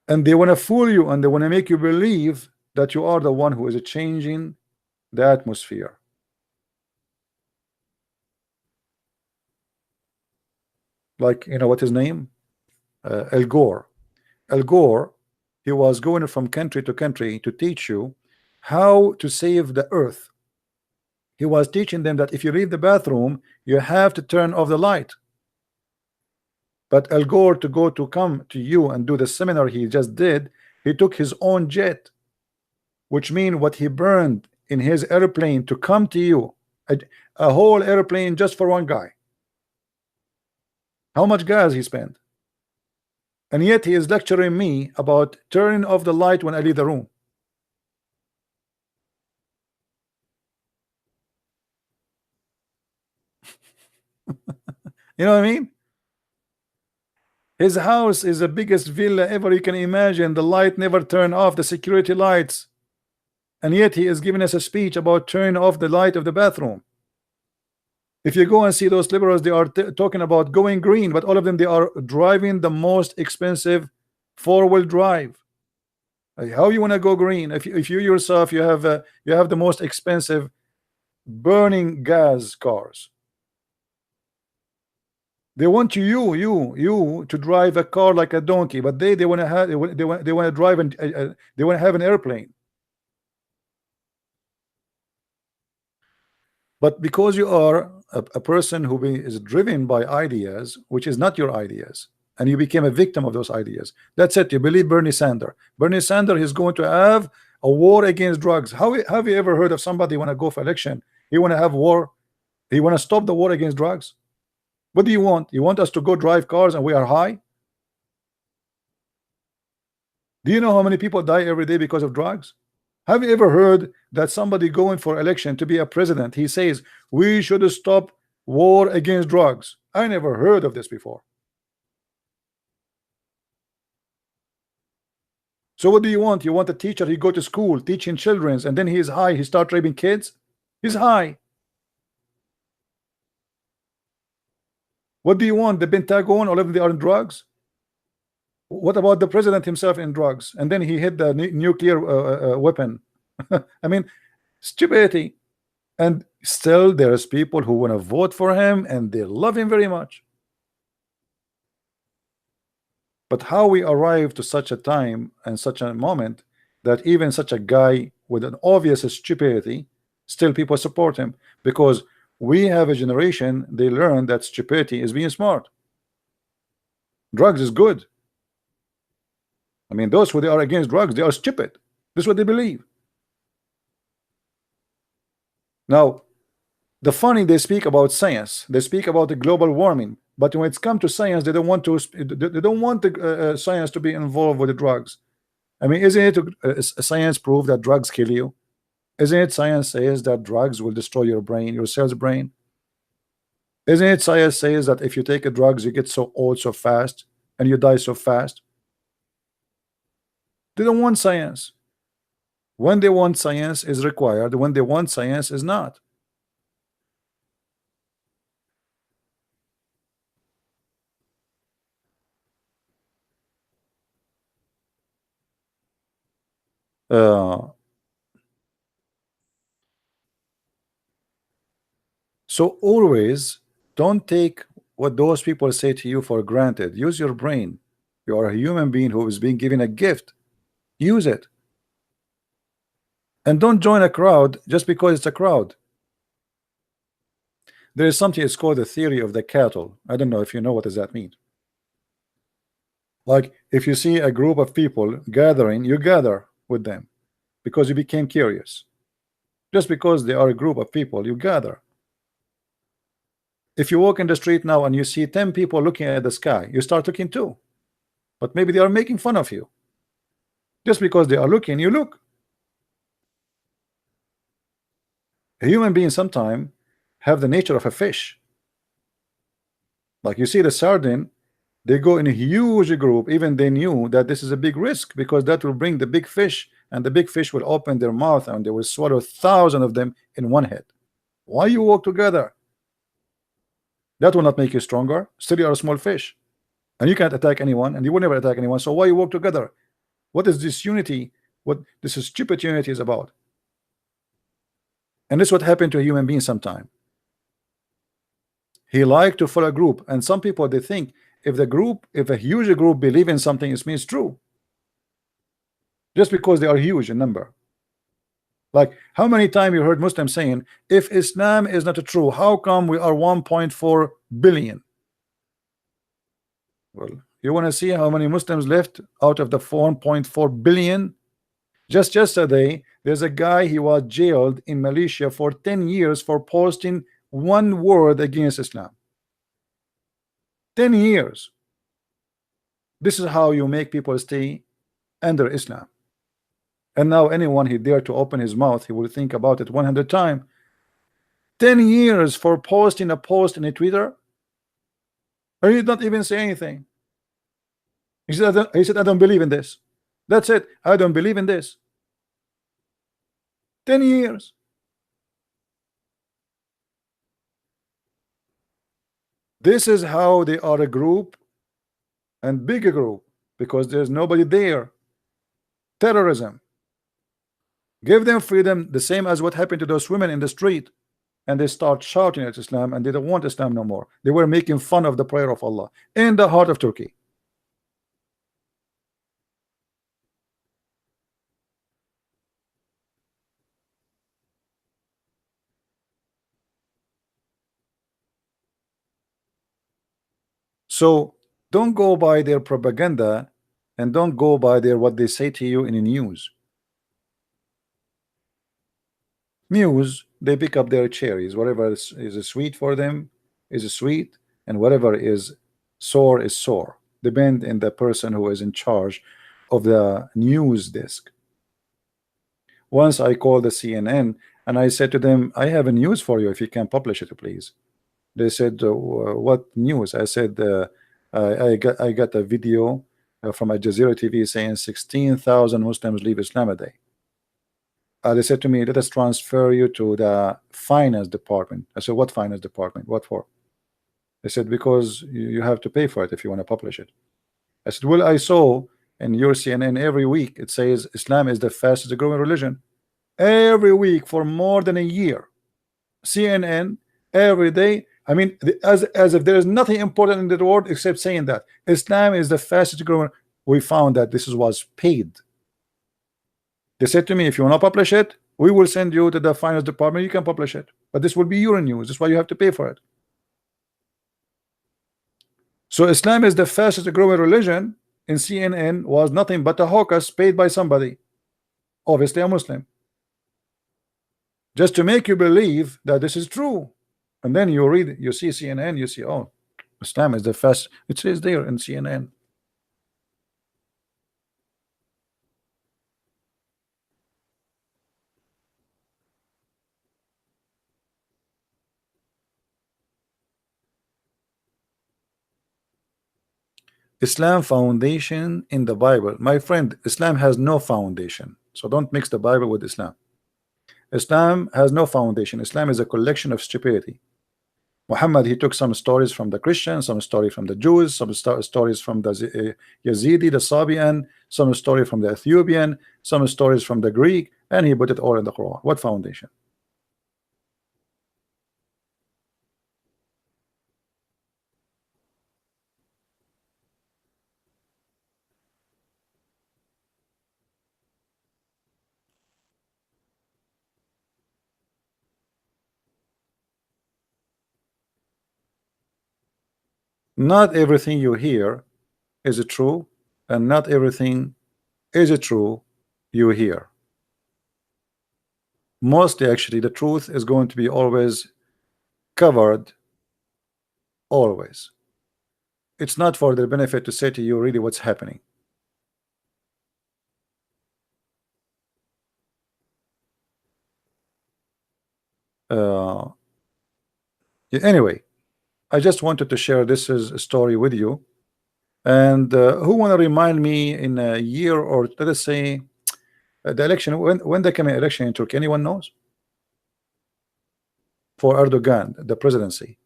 And they want to fool you, and they want to make you believe that you are the one who is changing the atmosphere. Like, you know what his name? Al Gore. Al Gore, he was going from country to country to teach you how to save the earth. He was teaching them that if you leave the bathroom, you have to turn off the light. But Al Gore, to come to you and do the seminar he just did, he took his own jet, which means what he burned in his airplane to come to you, a whole airplane just for one guy. How much gas he spent? And yet he is lecturing me about turning off the light when I leave the room. You know what I mean? His house is the biggest villa ever you can imagine. The light never turn off, the security lights. And yet he is giving us a speech about turning off the light of the bathroom. If you go and see those liberals, they are talking about going green, but all of them, they are driving the most expensive four-wheel drive. How you want to go green if you yourself you have the most expensive burning gas cars? They want you to drive a car like a donkey, but they want to have they want to drive and they want to have an airplane. But because you are a person who is driven by ideas which is not your ideas, and you became a victim of those ideas, that's it. You believe Bernie Sanders. Bernie Sanders is going to have a war against drugs. Have you ever heard of somebody want to go for election? He want to have war. He want to stop the war against drugs. What do you want? You want us to go drive cars and we are high? Do you know how many people die every day because of drugs? Have you ever heard that somebody going for election to be a president, he says we should stop war against drugs? I never heard of this before. So what do you want? You want a teacher, he go to school teaching children, and then he is high, he start raping kids? He's high. What do you want? The Pentagon, all of them, they are in drugs. What about the president himself in drugs? And then he hit the nuclear weapon. I mean, stupidity. And still there's people who want to vote for him and they love him very much. But how we arrive to such a time and such a moment that even such a guy with an obvious stupidity, still people support him? Because we have a generation, they learn that stupidity is being smart. Drugs is good. I mean, those who they are against drugs, they are stupid. This is what they believe. Now, the funny, they speak about science, they speak about the global warming, but when it's come to science, they don't want to. They don't want the science to be involved with the drugs. I mean, isn't it science prove that drugs kill you? Isn't it science says that drugs will destroy your brain, your cell's brain? Isn't it science says that if you take a drugs, you get so old so fast and you die so fast? They don't want science. When they want science is required, when they want science is not. Uh, so always don't take what those people say to you for granted. Use your brain. You are a human being who is being given a gift. Use it. And don't join a crowd just because it's a crowd. There is something, it's called the theory of the cattle. I don't know if you know what does that mean. Like if you see a group of people gathering, you gather with them because you became curious. Just because they are a group of people, you gather. If you walk in the street now and you see 10 people looking at the sky, you start looking too. But maybe they are making fun of you. Just because they are looking, you look. A human being sometimes have the nature of a fish. Like you see the sardine, they go in a huge group, even they knew that this is a big risk because that will bring the big fish, and the big fish will open their mouth and they will swallow 1,000 of them in one hit. Why you walk together? That will not make you stronger. Still you are a small fish and you can't attack anyone and you will never attack anyone. So why you walk together? What is this unity? What this is stupid unity is about? And this is what happened to a human being sometime. He liked to follow a group, and some people they think if a huge group believe in something, it means true. Just because they are huge in number. Like how many times you heard Muslims saying, if Islam is not true, how come we are 1.4 billion? Well, you want to see how many Muslims left out of the 1.4 billion? Just yesterday, there's a guy, he was jailed in Malaysia for 10 years for posting one word against Islam. 10 years. This is how you make people stay under Islam. And now anyone he dare to open his mouth, he will think about it 100 times. 10 years for posting a post in a Twitter, or he did not even say anything. He said, I don't believe in this. That's it. I don't believe in this. 10 years. This is how they are a group and big a group because there's nobody there. Terrorism. Give them freedom, the same as what happened to those women in the street, and they start shouting at Islam and they don't want Islam no more. They were making fun of the prayer of Allah in the heart of Turkey. So don't go by their propaganda and don't go by their what they say to you in the news. News, they pick up their cherries. Whatever is sweet for them is sweet, and whatever is sore. Depend on the person who is in charge of the news desk. Once I called the CNN and I said to them, I have a news for you if you can publish it, please. They said, what news? I said, I got a video from Al Jazeera TV saying 16,000 Muslims leave Islam a day. They said to me, let us transfer you to the finance department. I said, what finance department? What for? They said, because you have to pay for it if you want to publish it. I said, well, I saw in your CNN every week it says Islam is the fastest growing religion. Every week for more than a year. CNN every day. I mean, as if there is nothing important in the world except saying that Islam is the fastest growing. We found that this was paid. They said to me, if you want to publish it, we will send you to the finance department. You can publish it, but this will be your news. That's why you have to pay for it. So Islam is the fastest growing religion in CNN was nothing but a hawkers paid by somebody, obviously a Muslim, just to make you believe that this is true. And then you read, you see CNN, you see, oh, Islam is the fast. It says there in CNN. Islam foundation in the Bible. My friend, Islam has no foundation. So don't mix the Bible with Islam. Islam has no foundation. Islam is a collection of stupidity. Muhammad, he took some stories from the Christians, some stories from the Jews, some stories from the Yazidi, the Sabian, some story from the Ethiopian, some stories from the Greek, and he put it all in the Quran. What foundation? Not everything you hear is true, and not everything is true you hear. Mostly, actually, the truth is going to be always covered, always. It's not for their benefit to say to you really what's happening. Uh, anyway, I just wanted to share this is a story with you. And who want to remind me in a year, or let us say the election, when the coming election in Turkey, anyone knows? For Erdogan, the presidency.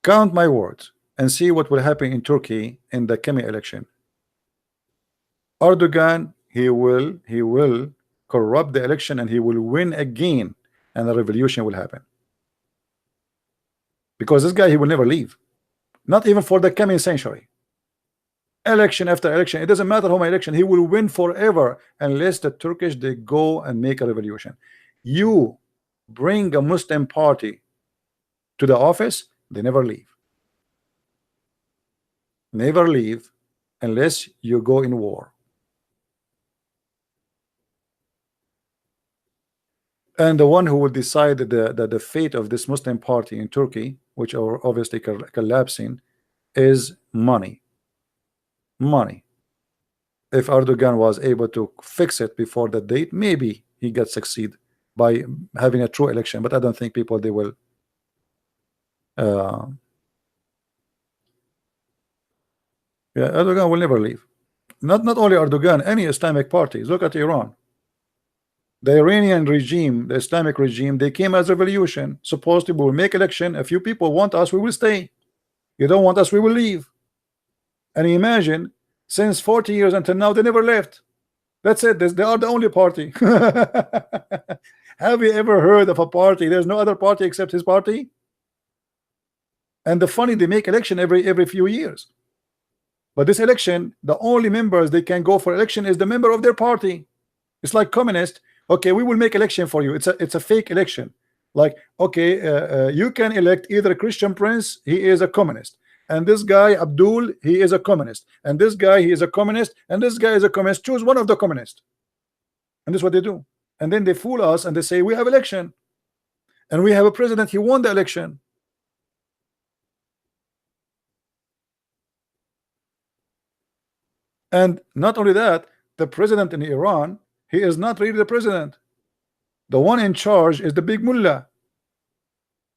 Count my words and see what will happen in Turkey in the coming election. Erdogan, he will corrupt the election and he will win again, and a revolution will happen. Because this guy, he will never leave, not even for the coming century. Election after election, it doesn't matter how many election, he will win forever unless the Turkish they go and make a revolution. You bring a Muslim party to the office, they never leave. Never leave unless you go in war. And the one who will decide the fate of this Muslim party in Turkey, which are obviously collapsing, is money. Money. If Erdogan was able to fix it before that date, maybe he got succeed by having a true election. But I don't think people they will. Uh, yeah, Erdogan will never leave. Not only Erdogan, any Islamic parties. Look at Iran. The Iranian regime, the Islamic regime, they came as a revolution. Supposedly we will make election. A few people want us, we will stay. You don't want us, we will leave. And imagine, since 40 years until now, they never left. That's it. They are the only party. Have you ever heard of a party? There's no other party except his party. And the funny, they make election every few years. But this election, the only members they can go for election is the member of their party. It's like communist. Okay, we will make election for you. It's a fake election. Like, okay, you can elect either a Christian prince, he is a communist, and this guy Abdul, he is a communist, and this guy, he is a communist, and this guy is a communist. Choose one of the communists. And this is what they do. And then they fool us and they say we have election and we have a president, he won the election. And not only that, the president in Iran, he is not really the president. The one in charge is the big mullah.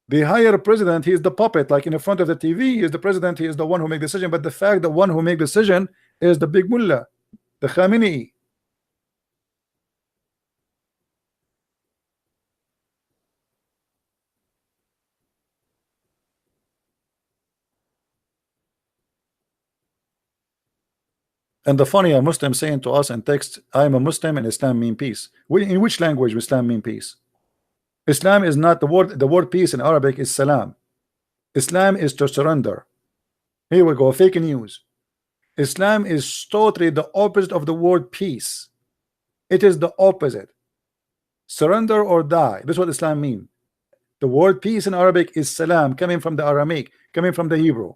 The higher president, he is the puppet, like in the front of the TV, he is the president, he is the one who makes decision. But the fact, the one who makes decision is the big mullah, the Khamenei. And the funny, a Muslim saying to us in text, I am a Muslim and Islam mean peace. In which language Islam mean peace? Islam is not the word peace in Arabic is salam. Islam is to surrender. Here we go, fake news. Islam is totally the opposite of the word peace. It is the opposite. Surrender or die. This is what Islam means. The word peace in Arabic is salam, coming from the Aramaic, coming from the Hebrew.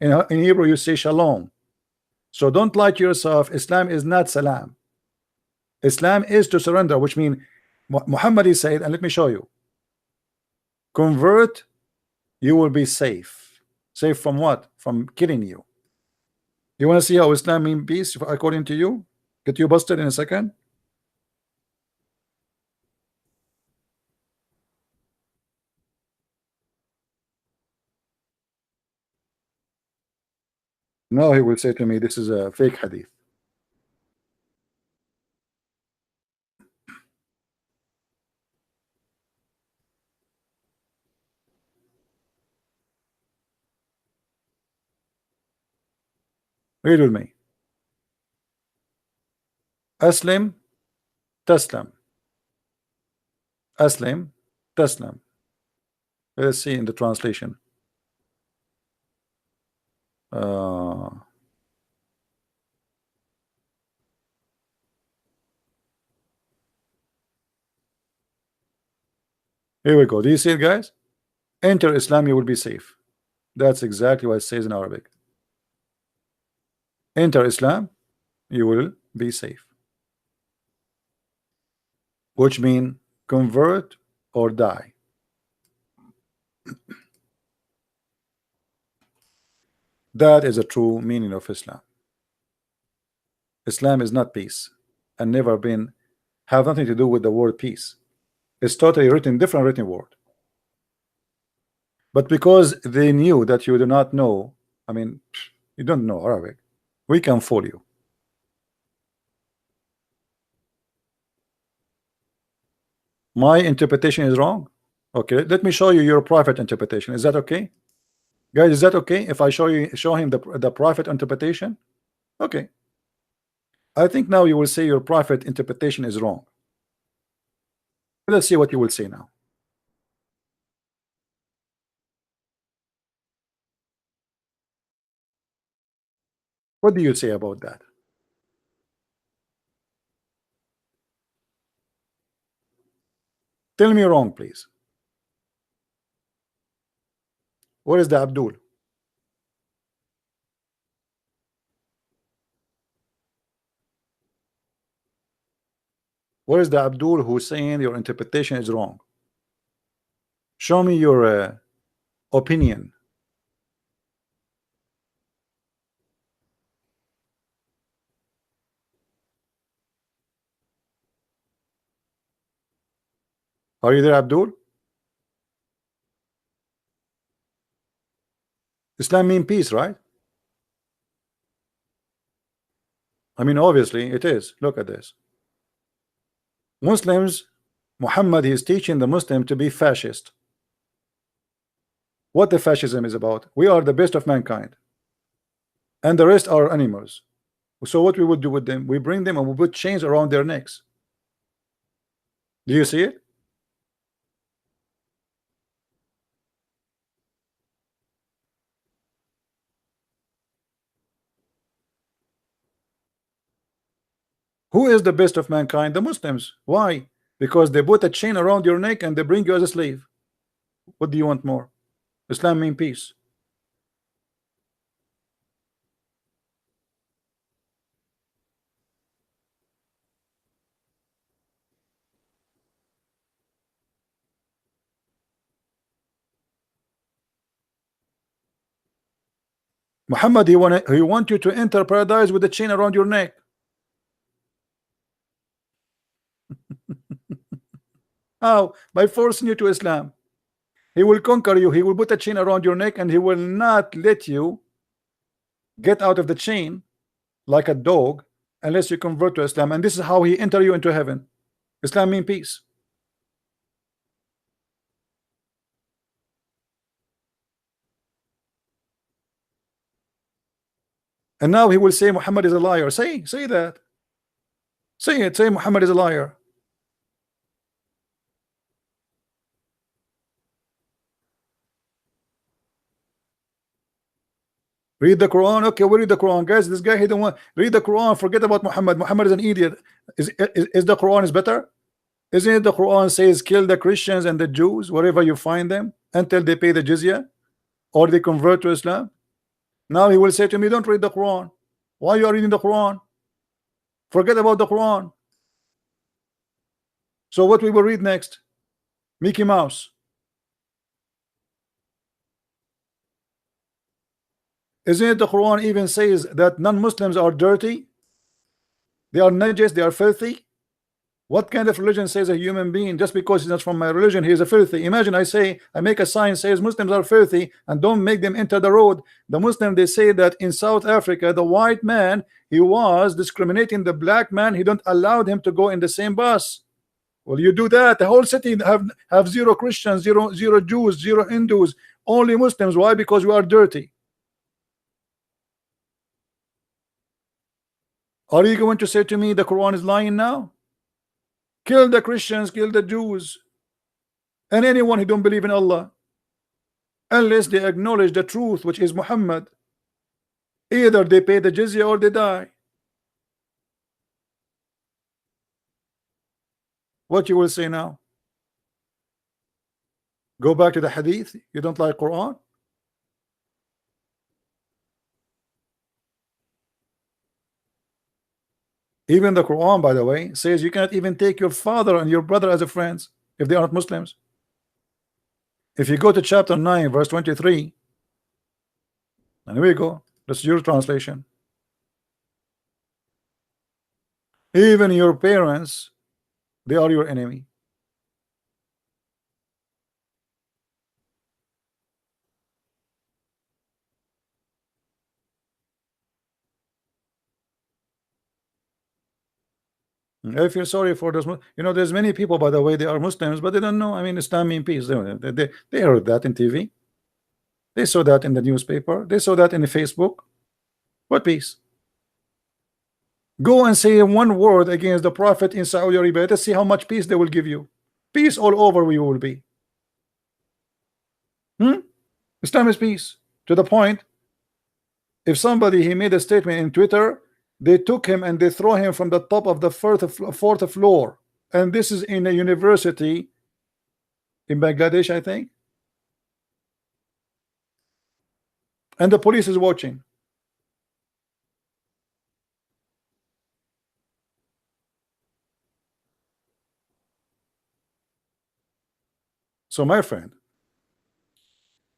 In Hebrew you say shalom. So don't lie to yourself. Islam is not salam. Islam is to surrender, which means Muhammad said, and let me show you. Convert, you will be safe. Safe from what? From killing you. You want to see how Islam means peace according to you? Get you busted in a second. Now he will say to me, this is a fake hadith. Read with me. Aslim taslam. Aslim taslam. Let's see in the translation. Uh, Here we go. Do you see it, guys? Enter Islam, you will be safe. That's exactly what it says in Arabic. Enter Islam, you will be safe. Which means convert or die. That is a true meaning of Islam. Islam is not peace and never been have nothing to do with the word peace. It's totally written different written word. But because they knew that you do not know, I mean, you don't know Arabic, we can fool you. My interpretation is wrong. Okay, let me show you your private interpretation. Is that okay, guys? Is that okay if I show him the private interpretation? Okay. I think now you will say your private interpretation is wrong. Let's see what you will say now. What do you say about that? Tell me wrong, please. Where is the Abdul? Where is the Abdul who's saying your interpretation is wrong? Show me your opinion. Are you there, Abdul? Islam mean peace, right? I mean, obviously it is. Look at this. Muslims, Muhammad is teaching the Muslim to be fascist. What the fascism is about? We are the best of mankind, and the rest are animals. So what we would do with them? We bring them and we put chains around their necks. Do you see it? Who is the best of mankind? The Muslims. Why? Because they put a chain around your neck and they bring you as a slave. What do you want more? Islam mean peace. Muhammad, he want you to enter paradise with a chain around your neck. How? By forcing you to Islam. He will conquer you. He will put a chain around your neck and he will not let you get out of the chain like a dog unless you convert to Islam. And this is how he enter you into heaven. Islam mean peace. And now he will say Muhammad is a liar. Say that. Say it. Say Muhammad is a liar. Read the Quran. Okay, we read the Quran, guys. This guy, he don't want read the Quran. Forget about Muhammad. Muhammad is an idiot. Is the Quran is better? Isn't it the Quran says kill the Christians and the Jews wherever you find them until they pay the jizya or they convert to Islam? Now he will say to me, don't read the Quran. Why you are reading the Quran? Forget about the Quran. So what we will read next? Mickey Mouse. Isn't it the Quran even says that non-Muslims are dirty? They are najis, they are filthy. What kind of religion says a human being just because he's not from my religion he is a filthy? Imagine I say, I make a sign says Muslims are filthy and don't make them enter the road. The Muslim, they say that in South Africa the white man, he was discriminating the black man, he don't allow him to go in the same bus. Well, you do that, the whole city have zero Christians, zero Jews, zero Hindus, only Muslims. Why? Because we are dirty. Are you going to say to me the Quran is lying now? Kill the Christians, kill the Jews, and anyone who don't believe in Allah, unless they acknowledge the truth, which is Muhammad. Either they pay the jizya or they die. What you will say now? Go back to the hadith? You don't like Quran? Even the Quran, by the way, says you cannot even take your father and your brother as a friends if they aren't Muslims. If you go to chapter 9 verse 23, and here we go, that's your translation. Even your parents, they are your enemy. I feel sorry for those. You know, there's many people, by the way, they are Muslims, but they don't know. I mean, Islam means peace. They heard that in TV. They saw that in the newspaper. They saw that in the Facebook. What peace? Go and say one word against the Prophet in Saudi Arabia. Let's see how much peace they will give you. Peace all over we will be. Islam is peace. To the point, if somebody he made a statement in Twitter, they took him and they throw him from the top of the fourth floor, and this is in a university in Bangladesh, I think, and the police is watching. So my friend,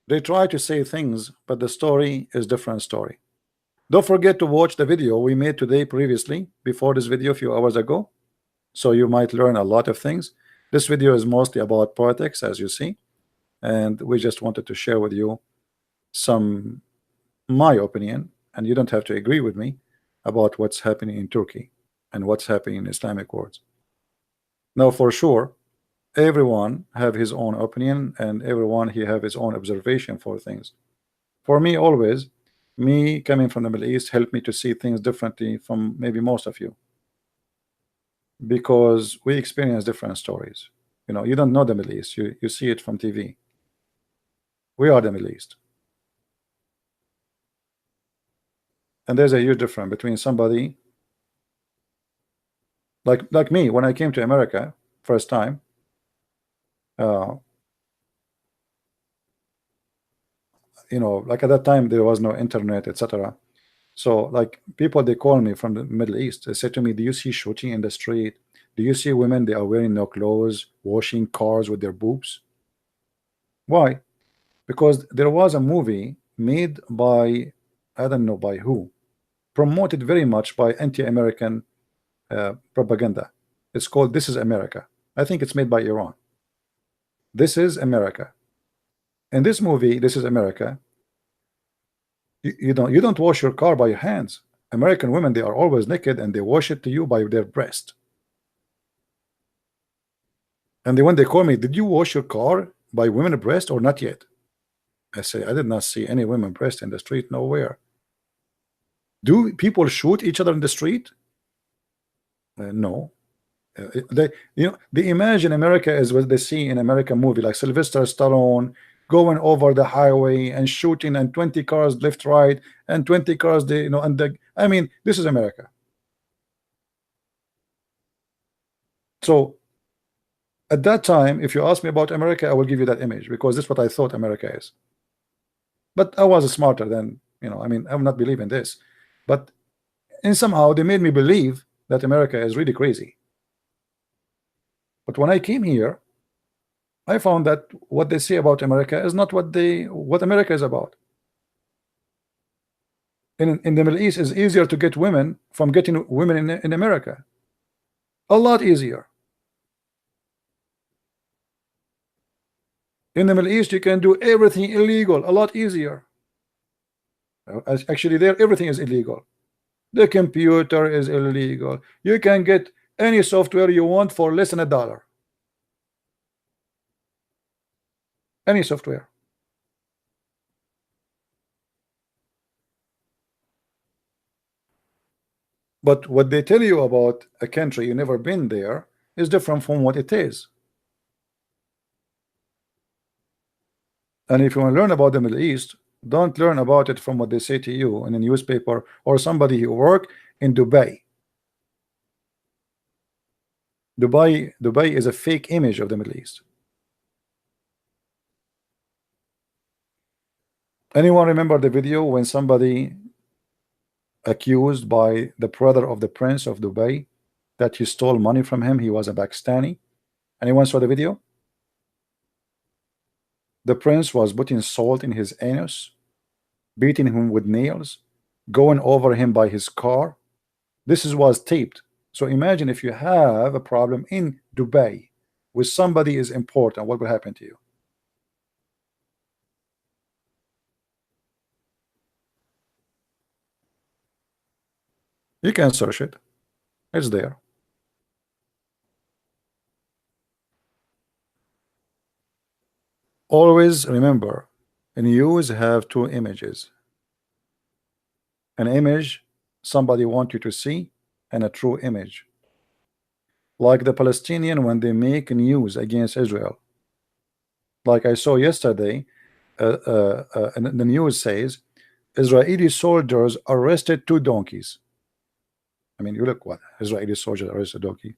they try to say things, but the story is different story. Don't forget to watch the video we made today previously, before this video a few hours ago, so you might learn a lot of things. This video is mostly about politics, as you see, and we just wanted to share with you some my opinion, and you don't have to agree with me about what's happening in Turkey and what's happening in Islamic worlds. Now, for sure, everyone have his own opinion, and everyone he have his own observation for things. For me, always, me coming from the Middle East helped me to see things differently from maybe most of you, because we experience different stories. You know, you don't know the Middle East, you see it from TV. We are the Middle East, and there's a huge difference between somebody like me. When I came to America first time, you know, like at that time there was no internet, etc. So like people, they call me from the Middle East, they say to me, do you see shooting in the street? Do you see women, they are wearing no clothes, washing cars with their boobs? Why? Because there was a movie made by, I don't know by who, promoted very much by anti-American propaganda. It's called This Is America. I think it's made by Iran. This is America. In this movie, This Is America, you don't wash your car by your hands. American women, they are always naked, and they wash it to you by their breast. And when they call me, did you wash your car by women breast or not yet? I say, I did not see any women breast in the street, nowhere. Do people shoot each other in the street? No. They imagine America as what they see in American movie, like Sylvester Stallone going over the highway and shooting, and 20 cars left, right, and 20 cars, they, I mean, this is America. So at that time, if you ask me about America, I will give you that image, because this is what I thought America is. But I was smarter than, I mean, I'm not believing this, but and somehow they made me believe that America is really crazy. But when I came here, I found that what they say about America is not what America is about. In the Middle East, is easier to get women from getting women in America. A lot easier. In the Middle East, you can do everything illegal a lot easier. Actually, there everything is illegal. The computer is illegal. You can get any software you want for less than $1. Any software. But what they tell you about a country you never been there is different from what it is. And if you want to learn about the Middle East, don't learn about it from what they say to you in a newspaper or somebody who work in Dubai. Dubai is a fake image of the Middle East. Anyone remember the video when somebody accused by the brother of the prince of Dubai that he stole money from him? He was a Pakistani. Anyone saw the video? The prince was putting salt in his anus, beating him with nails, going over him by his car. This was taped. So imagine if you have a problem in Dubai with somebody is important, what will happen to you? You can search it. It's there. Always remember, news have two images. An image somebody want you to see and a true image. Like the Palestinian when they make news against Israel. Like I saw yesterday, the news says Israeli soldiers arrested 2 donkeys. I mean, you look what Israeli soldiers arrested a donkey.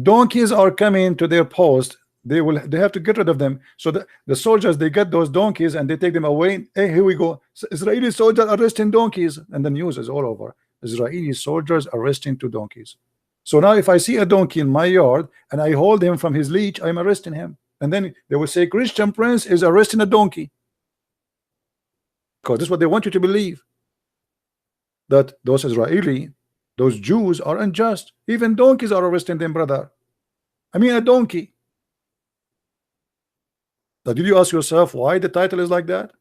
Donkeys are coming to their post. They have to get rid of them. So the soldiers, they get those donkeys and they take them away. Hey, here we go. Israeli soldiers arresting donkeys, and the news is all over. Israeli soldiers arresting 2 donkeys. So now if I see a donkey in my yard and I hold him from his leash, I'm arresting him. And then they will say Christian prince is arresting a donkey. Because this is what they want you to believe. That those Jews are unjust. Even donkeys are arresting them, brother. I mean a donkey. Now, did you ask yourself why the title is like that?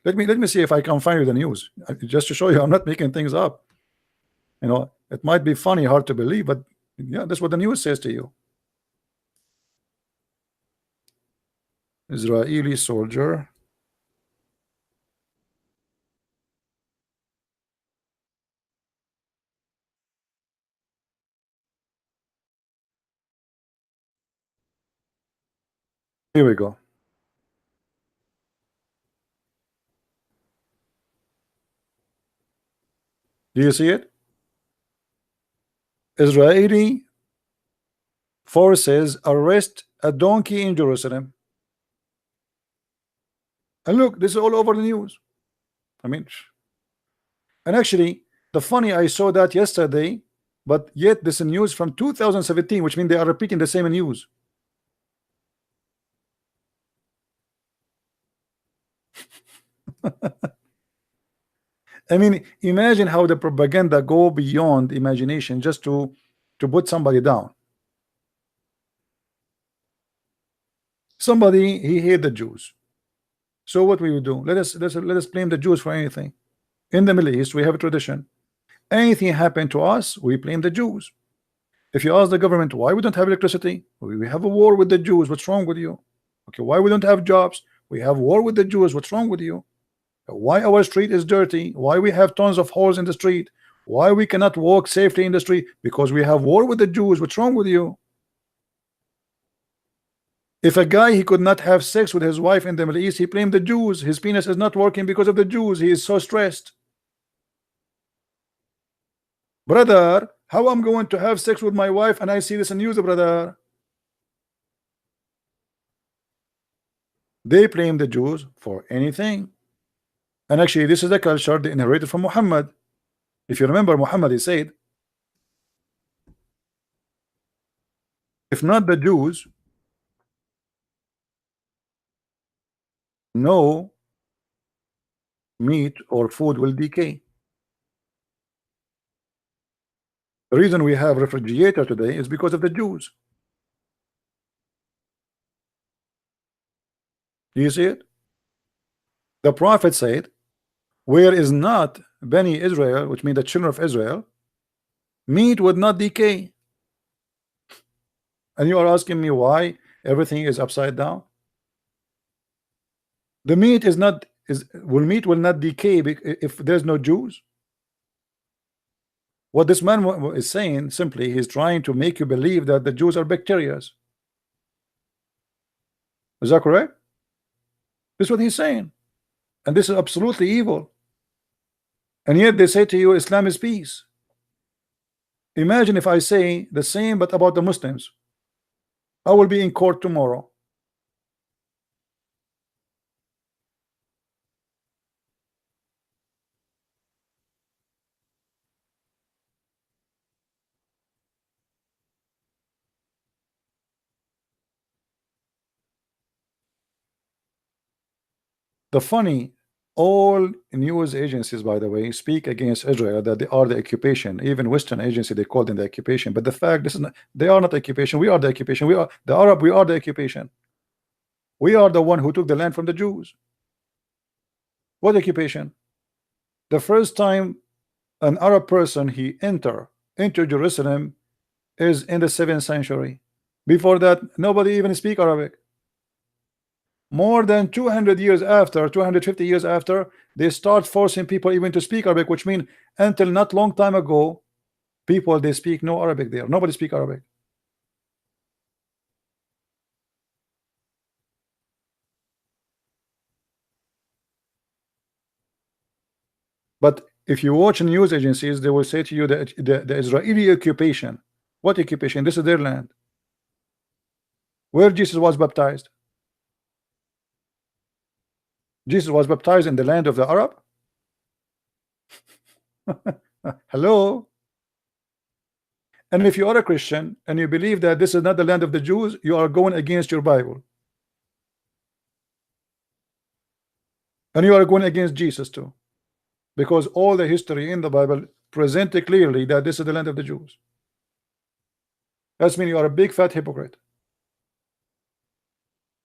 Let me see if I can find you the news, just to show you I'm not making things up. You know, it might be funny, hard to believe, but yeah, that's what the news says to you. Israeli soldier. Here we go. Do you see it? Israeli forces arrest a donkey in Jerusalem. And look, this is all over the news. I mean, and actually, the funny, I saw that yesterday, but yet this is news from 2017, which means they are repeating the same news. I mean, imagine how the propaganda go beyond imagination just to put somebody down. Somebody, he hate the Jews. So what will you do? Let us blame the Jews for anything. In the Middle East, we have a tradition. Anything happened to us, we blame the Jews. If you ask the government why we don't have electricity, we have a war with the Jews. What's wrong with you? Okay, why we don't have jobs? We have war with the Jews. What's wrong with you? Why our street is dirty? Why we have tons of holes in the street? Why we cannot walk safely in the street? Because we have war with the Jews. What's wrong with you? If a guy he could not have sex with his wife in the Middle East, he blamed the Jews. His penis is not working because of the Jews. He is so stressed. Brother, how I'm going to have sex with my wife and I see this in news, brother? They blame the Jews for anything. And actually, this is the culture they inherited from Muhammad. If you remember, Muhammad, he said, if not the Jews, no meat or food will decay. The reason we have refrigerator today is because of the Jews. Do you see it? The prophet said, where is not Bani Israel, which means the children of Israel, meat would not decay. And you are asking me why everything is upside down? The meat is not meat will not decay if there's no Jews. What this man is saying simply, he's trying to make you believe that the Jews are bacteria. Is that correct? This is what he's saying, and this is absolutely evil. And yet they say to you Islam is peace. Imagine if I say the same but about the Muslims. I will be in court tomorrow. The funny, all news agencies, by the way, speak against Israel, that they are the occupation. Even Western agency, they call them the occupation. But the fact, this is not, they are not the occupation. We are the occupation. We are the Arab. We are the occupation. We are the one who took the land from the Jews. What occupation? The first time an Arab person he into Jerusalem is in the 7th century. Before that, nobody even speak Arabic. More than 200 years after, 250 years after, they start forcing people even to speak Arabic, which means until not long time ago, people they speak no Arabic there. Nobody speak Arabic. But if you watch news agencies, they will say to you that the Israeli occupation. What occupation? This is their land. Where Jesus was baptized? Jesus was baptized in the land of the Arab. Hello. And if you are a Christian and you believe that this is not the land of the Jews, you are going against your Bible. And you are going against Jesus too. Because all the history in the Bible present clearly that this is the land of the Jews. That means you are a big fat hypocrite.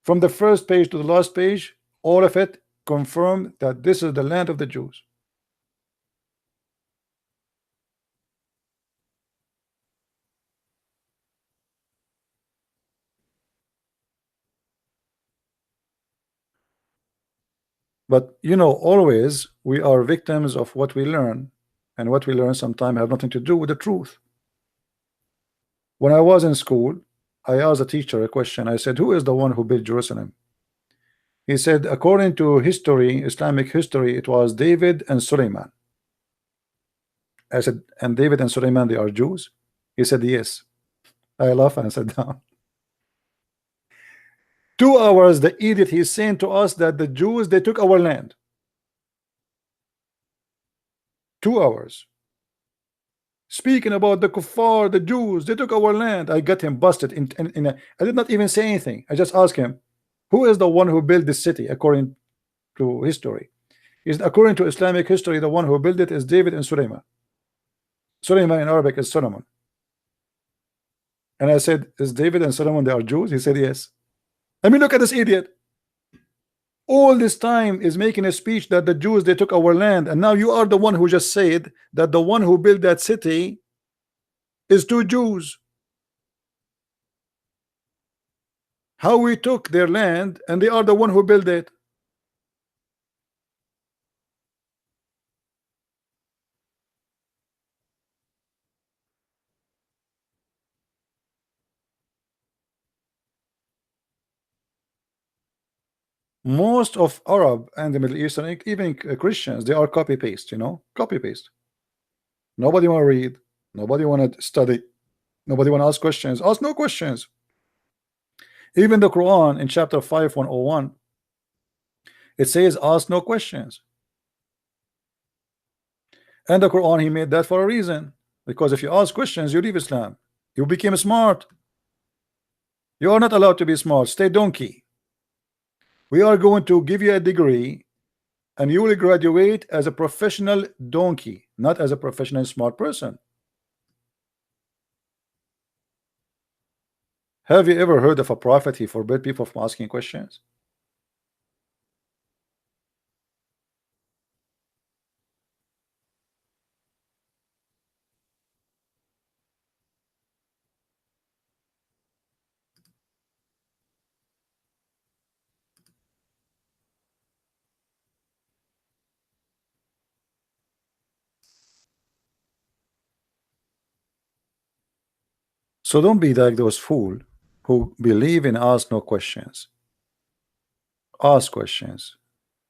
From the first page to the last page, all of it confirm that this is the land of the Jews. But you know, always we are victims of what we learn, and what we learn sometimes have nothing to do with the truth. When I was in school, I asked a teacher a question. I said, who is the one who built Jerusalem? He said, according to history, Islamic history, it was David and Suleiman. I said, and David and Suleiman, they are Jews? He said, yes. I laughed and sat down. 2 hours, the idiot, he's saying to us that the Jews, they took our land. 2 hours. Speaking about the kuffar, the Jews, they took our land. I got him busted I did not even say anything. I just asked him, who is the one who built this city according to history? Is according to Islamic history, the one who built it is David and Suleiman. Suleiman in Arabic is Solomon. And I said, is David and Solomon, they are Jews? He said, yes. I mean, look at this idiot. All this time is making a speech that the Jews, they took our land, and now you are the one who just said that the one who built that city is 2 Jews. How we took their land and they are the one who built it. Most of Arab and the Middle Eastern, even Christians, they are copy paste, you know, copy paste. Nobody want to read, nobody want to study, nobody want to ask questions. Ask no questions. Even the Quran in chapter 5:101, it says ask no questions. And the Quran, he made that for a reason, because if you ask questions, you leave Islam, you became smart. You are not allowed to be smart. Stay donkey. We are going to give you a degree and you will graduate as a professional donkey, not as a professional smart person. Have you ever heard of a prophet he forbid people from asking questions? So don't be like those fools who believe in ask no questions. Ask questions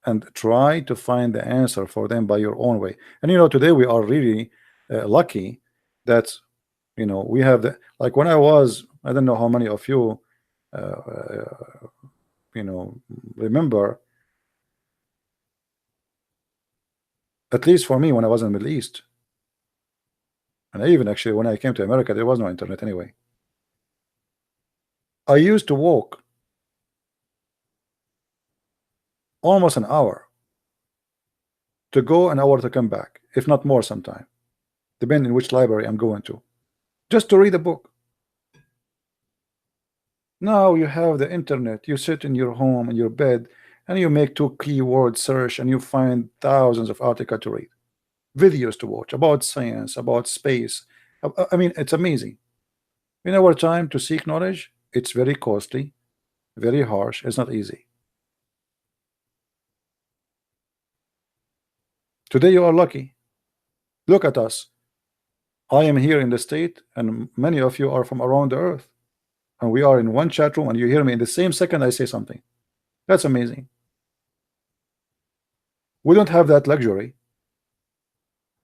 and try to find the answer for them by your own way. And today we are really lucky that we have the, like, when I was, I don't know how many of you uh, uh, you know remember, at least for me, when I was in the Middle East, and even actually when I came to America, there was no internet anyway. I used to walk almost an hour to go, an hour to come back, if not more sometime, depending which library I'm going to, just to read a book. Now you have the internet. You sit in your home, in your bed, and you make two keyword search, and you find thousands of articles to read, videos to watch about science, about space. I mean, it's amazing. In our time to seek knowledge, it's very costly, very harsh. It's not easy. Today you are lucky. Look at us. I am here in the state, and many of you are from around the earth, and we are in one chat room, and you hear me in the same second I say something. That's amazing. We don't have that luxury,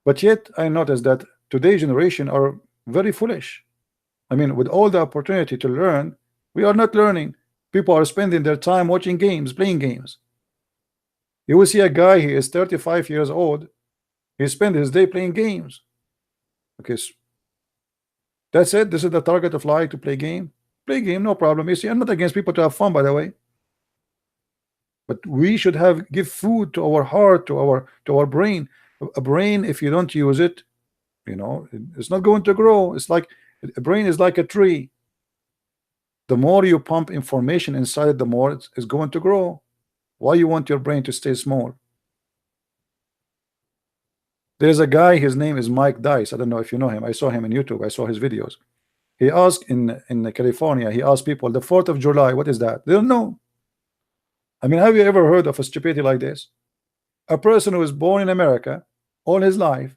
but yet I notice that today's generation are very foolish. I mean, with all the opportunity to learn, we are not learning. People are spending their time watching games, playing games. You will see a guy, he is 35 years old, he spent his day playing games. Okay, so that's it. This is the target of life, to play game. Play game, no problem. You see, I'm not against people to have fun, by the way. But we should give food to our heart, to our brain. A brain, if you don't use it, it's not going to grow. It's like a brain is like a tree. The more you pump information inside it, the more it's going to grow. Why you want your brain to stay small? There's a guy, his name is Mike Dice. I don't know if you know him. I saw him on YouTube. I saw his videos. He asked in California, he asked people, the 4th of July, what is that? They don't know. I mean, have you ever heard of a stupidity like this? A person who is born in America all his life,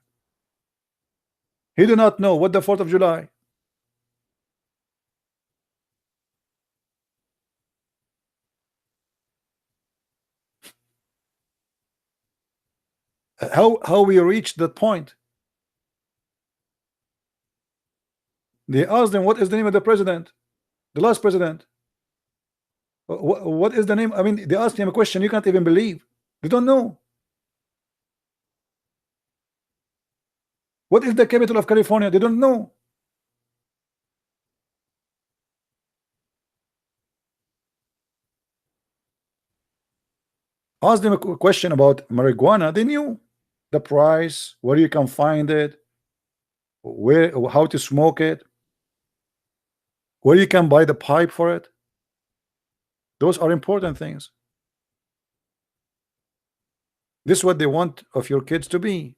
he do not know what the 4th of July. How we reached that point? They asked him, what is the name of the president, the last president? What is the name? I mean, they asked him a question you can't even believe. They don't know. What is the capital of California? They don't know. Asked them a question about marijuana. They knew the price, where you can find it, how to smoke it, where you can buy the pipe for it. Those are important things. This is what they want of your kids to be.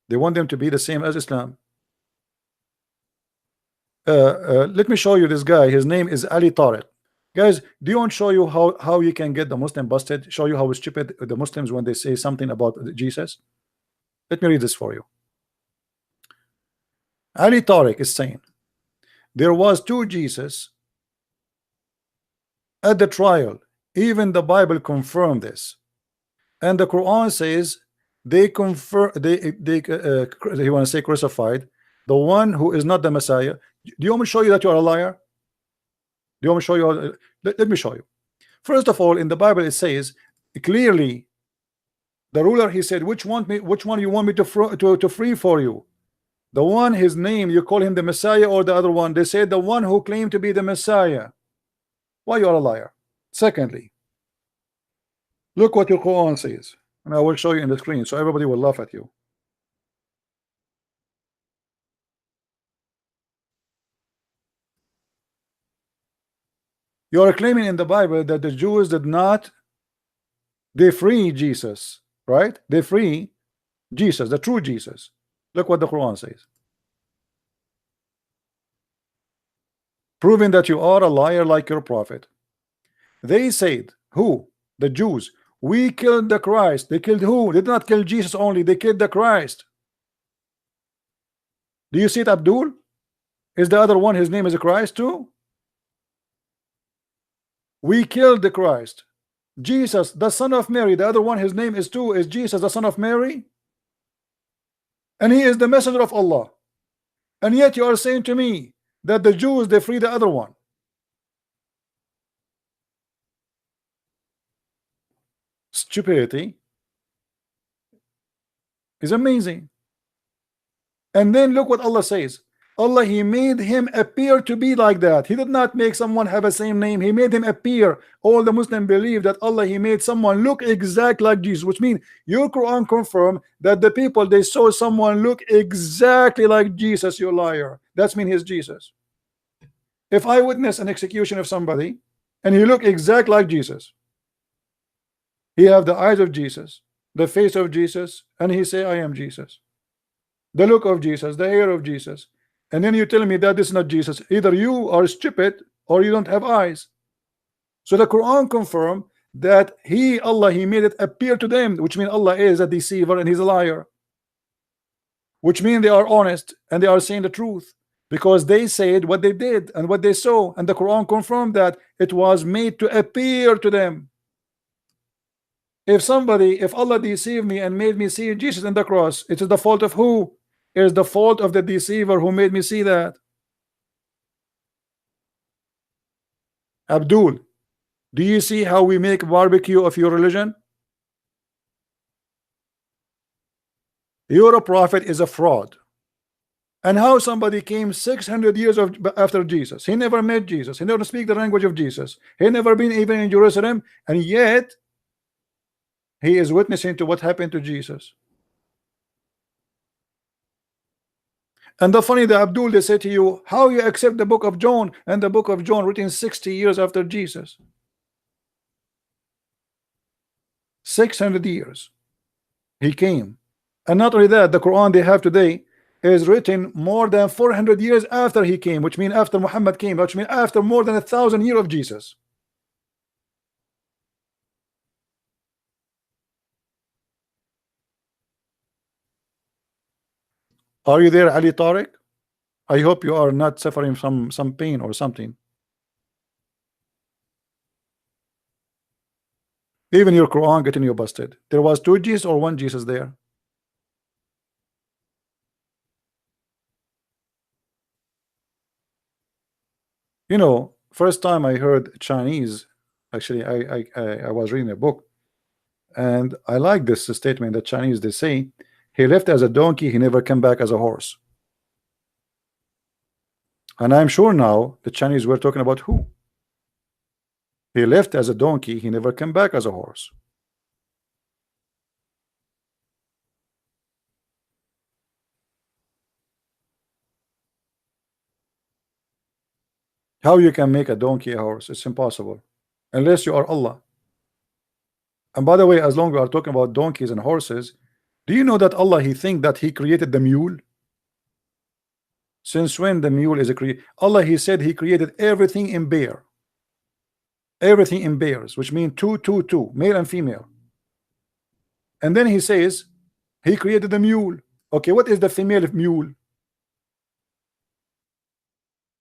They want them to be the same as Islam. Let me show you this guy. His name is Ali Tariq. Guys, do you want to show you how you can get the Muslim busted? Show you how stupid the Muslims when they say something about Jesus? Let me read this for you. Ali Tariq is saying there was two Jesus at the trial. Even the Bible confirmed this, and the Quran says they confirm he want to say crucified the one who is not the Messiah. Do you want me to show you that you are a liar? Do you want me to show you? Let me show you. First of all, in the Bible it says clearly, the ruler, he said, which one you want me to free for you? The one, his name, you call him the Messiah, or the other one? They said the one who claimed to be the Messiah. Why you are a liar? Secondly, look what your Quran says, and I will show you in the screen so everybody will laugh at you. You are claiming in the Bible that the Jews did not, they free Jesus, right? They free Jesus, the true Jesus. Look what the Quran says, proving that you are a liar like your prophet. They said, who? The Jews, we killed the Christ. They killed who? They did not kill Jesus only, they killed the Christ. Do you see it, Abdul? Is the other one, his name is Christ too? We killed the Christ. Jesus, the son of Mary, the other one, his name is too, is Jesus, the son of Mary? And he is the messenger of Allah. And yet you are saying to me that the Jews, they free the other one. Stupidity is amazing. And then look what Allah says. Allah, he made him appear to be like that. He did not make someone have a same name. He made him appear. All the Muslims believe that Allah, he made someone look exact like Jesus, which means your Quran confirm that the people, they saw someone look exactly like Jesus. You liar. That's mean he's Jesus. If I witness an execution of somebody and he look exact like Jesus, he have the eyes of Jesus, the face of Jesus, and he say, I am Jesus. The look of Jesus, the hair of Jesus. And then you tell me that this is not Jesus. Either you are stupid or you don't have eyes. So the Quran confirm that he, Allah, he made it appear to them, which means Allah is a deceiver and he's a liar. Which means they are honest and they are saying the truth, because they said what they did and what they saw, and the Quran confirmed that it was made to appear to them. If Allah deceived me and made me see Jesus in the cross, it is the fault of who? It is the fault of the deceiver who made me see that. Abdul, do you see how we make barbecue of your religion? Your prophet is a fraud. And how somebody came 600 years after Jesus, he never met Jesus, he never speak the language of Jesus, he never been even in Jerusalem, and yet he is witnessing to what happened to Jesus. And the funny, the Abdul, they say to you, how you accept the book of John, and the book of John written 60 years after Jesus. 600 years he came. And not only that, the Quran they have today is written more than 400 years after he came, which means after Muhammad came, which means after more than 1,000 years of Jesus. Are you there, Ali Tariq? I hope you are not suffering from some pain or something. Even your Quran getting you busted. There was 2 Jesus or 1 Jesus there? You know, first time I heard Chinese, actually I was reading a book, and I like this statement that Chinese, they say, he left as a donkey, he never came back as a horse. And I'm sure now the Chinese were talking about who? He left as a donkey, he never came back as a horse. How you can make a donkey a horse? It's impossible, unless you are Allah. And by the way, as long as we are talking about donkeys and horses, do you know that Allah, he think that he created the mule? Since when the mule is a Allah, he said he created everything in bear. Everything in bears, which means 2, 2, 2, male and female. And then he says he created the mule. Okay, what is the female mule?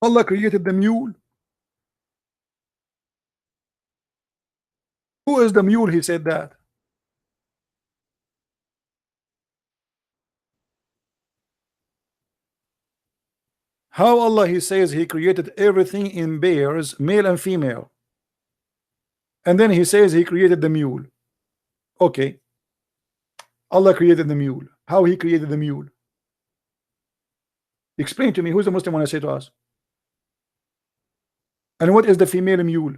Allah created the mule. Who is the mule? He said that. How Allah, he says he created everything in bears, male and female. And then he says he created the mule. Okay, Allah created the mule. How he created the mule? Explain to me. Who's the Muslim want to say to us? And what is the female mule?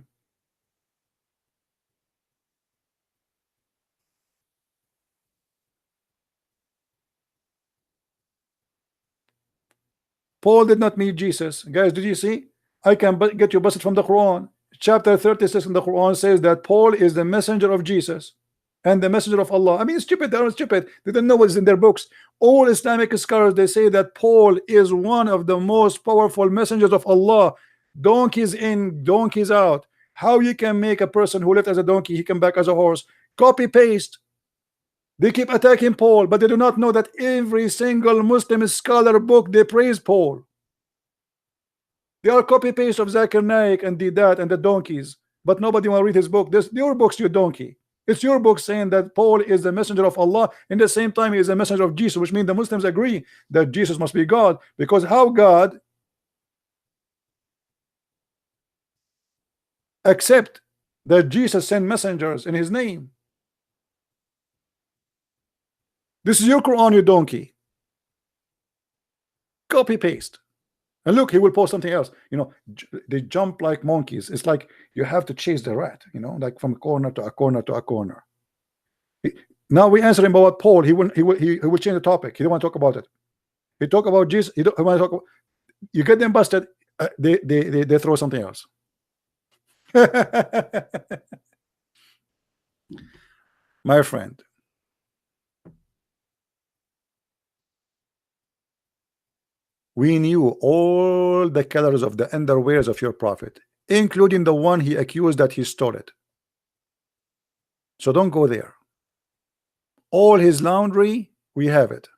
Paul did not meet Jesus. Guys, did you see? I can get you busted from the Quran. Chapter 36 in the Quran says that Paul is the messenger of Jesus and the messenger of Allah. I mean, stupid, they are stupid. They don't know what's in their books. All Islamic scholars, they say that Paul is one of the most powerful messengers of Allah. Donkeys in, donkeys out. How you can make a person who left as a donkey, he come back as a horse? Copy paste. They keep attacking Paul, but they do not know that every single Muslim scholar book, they praise Paul. They are copy paste of Zakir Naik and did that and the donkeys, but nobody want to read his book. This your books, you donkey. It's your book saying that Paul is the messenger of Allah. In the same time, he is a messenger of Jesus, which means the Muslims agree that Jesus must be God. Because how God accept that Jesus sent messengers in his name? This is your Quran, you donkey. Copy paste. And look, he will post something else. You know, they jump like monkeys. It's like you have to chase the rat, you know, like from a corner to a corner to a corner. Now we answer him about Paul. He will change the topic. He don't want to talk about it. He talk about Jesus. He don't want to talk about, you get them busted, they throw something else. My friend, we knew all the colors of the underwears of your prophet, including the one he accused that he stole it. So don't go there. All his laundry, we have it.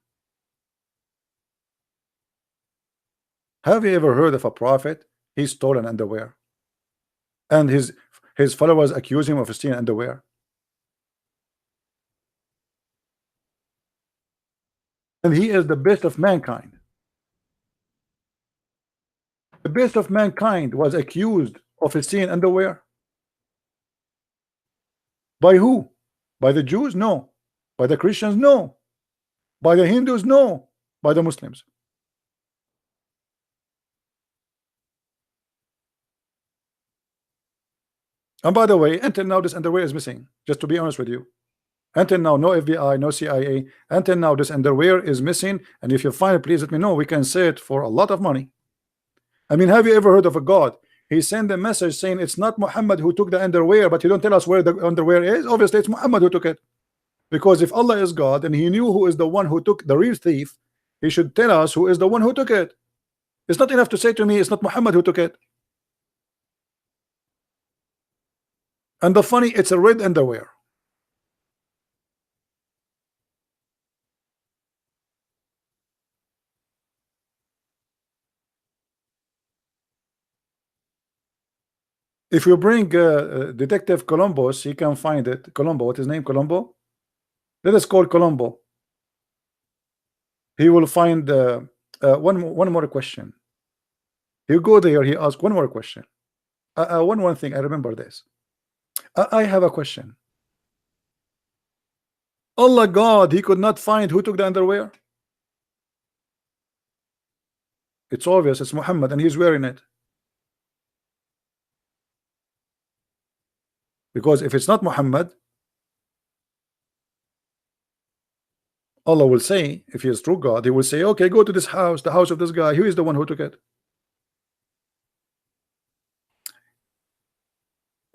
Have you ever heard of a prophet he stole an underwear and his followers accuse him of stealing underwear? And he is the best of mankind. The best of mankind was accused of stealing underwear. By who? By the Jews? No. By the Christians? No. By the Hindus? No. By the Muslims. And by the way, until now this underwear is missing, just to be honest with you. Until now, no FBI, no CIA. Until now, this underwear is missing. And if you find it, please let me know. We can sell it for a lot of money. I mean, have you ever heard of a God? He sent a message saying it's not Muhammad who took the underwear, but you don't tell us where the underwear is. Obviously, it's Muhammad who took it. Because if Allah is God and he knew who is the one who took the real thief, he should tell us who is the one who took it. It's not enough to say to me it's not Muhammad who took it. And the funny, it's a red underwear. If you bring Detective Columbus, he can find it. Colombo, what's his name? Colombo? Let us call Colombo. He will find one more question. He'll go there, he ask one more question. One thing, I remember this. I have a question. Allah God, he could not find who took the underwear. It's obvious, it's Muhammad, and he's wearing it. Because if it's not Muhammad, Allah will say, if he is true God, he will say, okay, go to this house, the house of this guy. Who is the one who took it?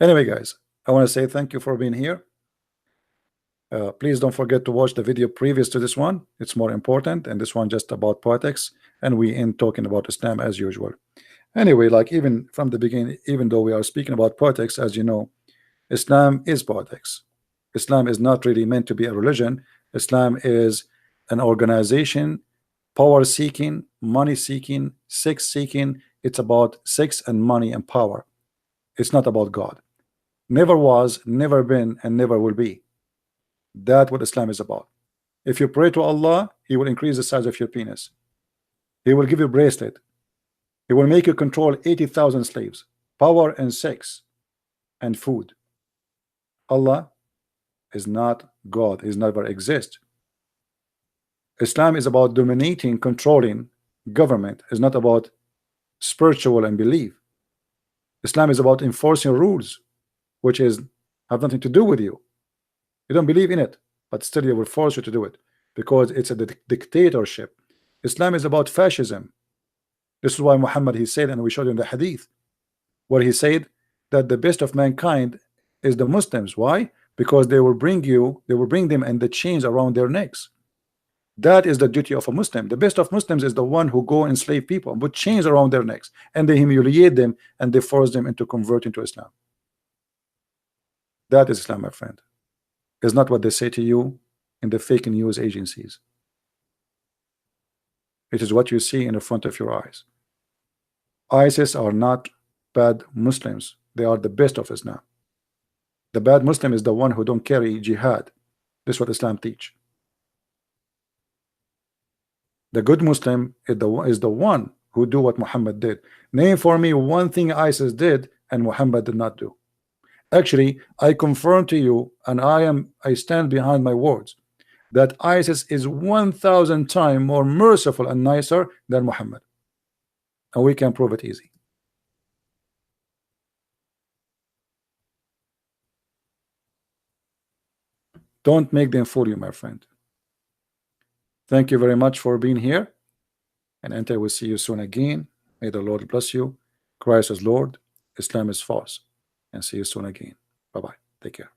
Anyway, guys, I want to say thank you for being here. Please don't forget to watch the video previous to this one. It's more important, and this one just about politics, and we end talking about Islam as usual. Anyway, like even from the beginning, even though we are speaking about politics, as you know, Islam is politics. Islam is not really meant to be a religion. Islam is an organization, power seeking, money seeking, sex seeking. It's about sex and money and power. It's not about God. Never was, never been, and never will be. That's what Islam is about. If you pray to Allah, he will increase the size of your penis. He will give you a bracelet. He will make you control 80,000 slaves. Power and sex and food. Allah is not God. He never exist. Islam is about dominating, controlling government. It's not about spiritual and belief. Islam is about enforcing rules, which is have nothing to do with you. You don't believe in it, but still you will force you to do it because it's a dictatorship. Islam is about fascism. This is why Muhammad, he said, and we showed in the hadith, where he said that the best of mankind is the Muslims. Why? Because they will bring them and the chains around their necks. That is the duty of a Muslim. The best of Muslims is the one who go enslave people and put chains around their necks, and they humiliate them and they force them into converting to Islam. That is Islam, my friend. It's not what they say to you in the fake news agencies. It is what you see in the front of your eyes. ISIS are not bad Muslims. They are the best of Islam. The bad Muslim is the one who don't carry jihad. This is what Islam teach. The good Muslim is the one who do what Muhammad did. Name for me one thing ISIS did and Muhammad did not do. Actually, I confirm to you, and I stand behind my words, that ISIS is 1,000 times more merciful and nicer than Muhammad, and we can prove it easy. Don't make them fool you, my friend. Thank you very much for being here, and until we see you soon again, may the Lord bless you. Christ is Lord, Islam is false, and see you soon again. Bye-bye. Take care.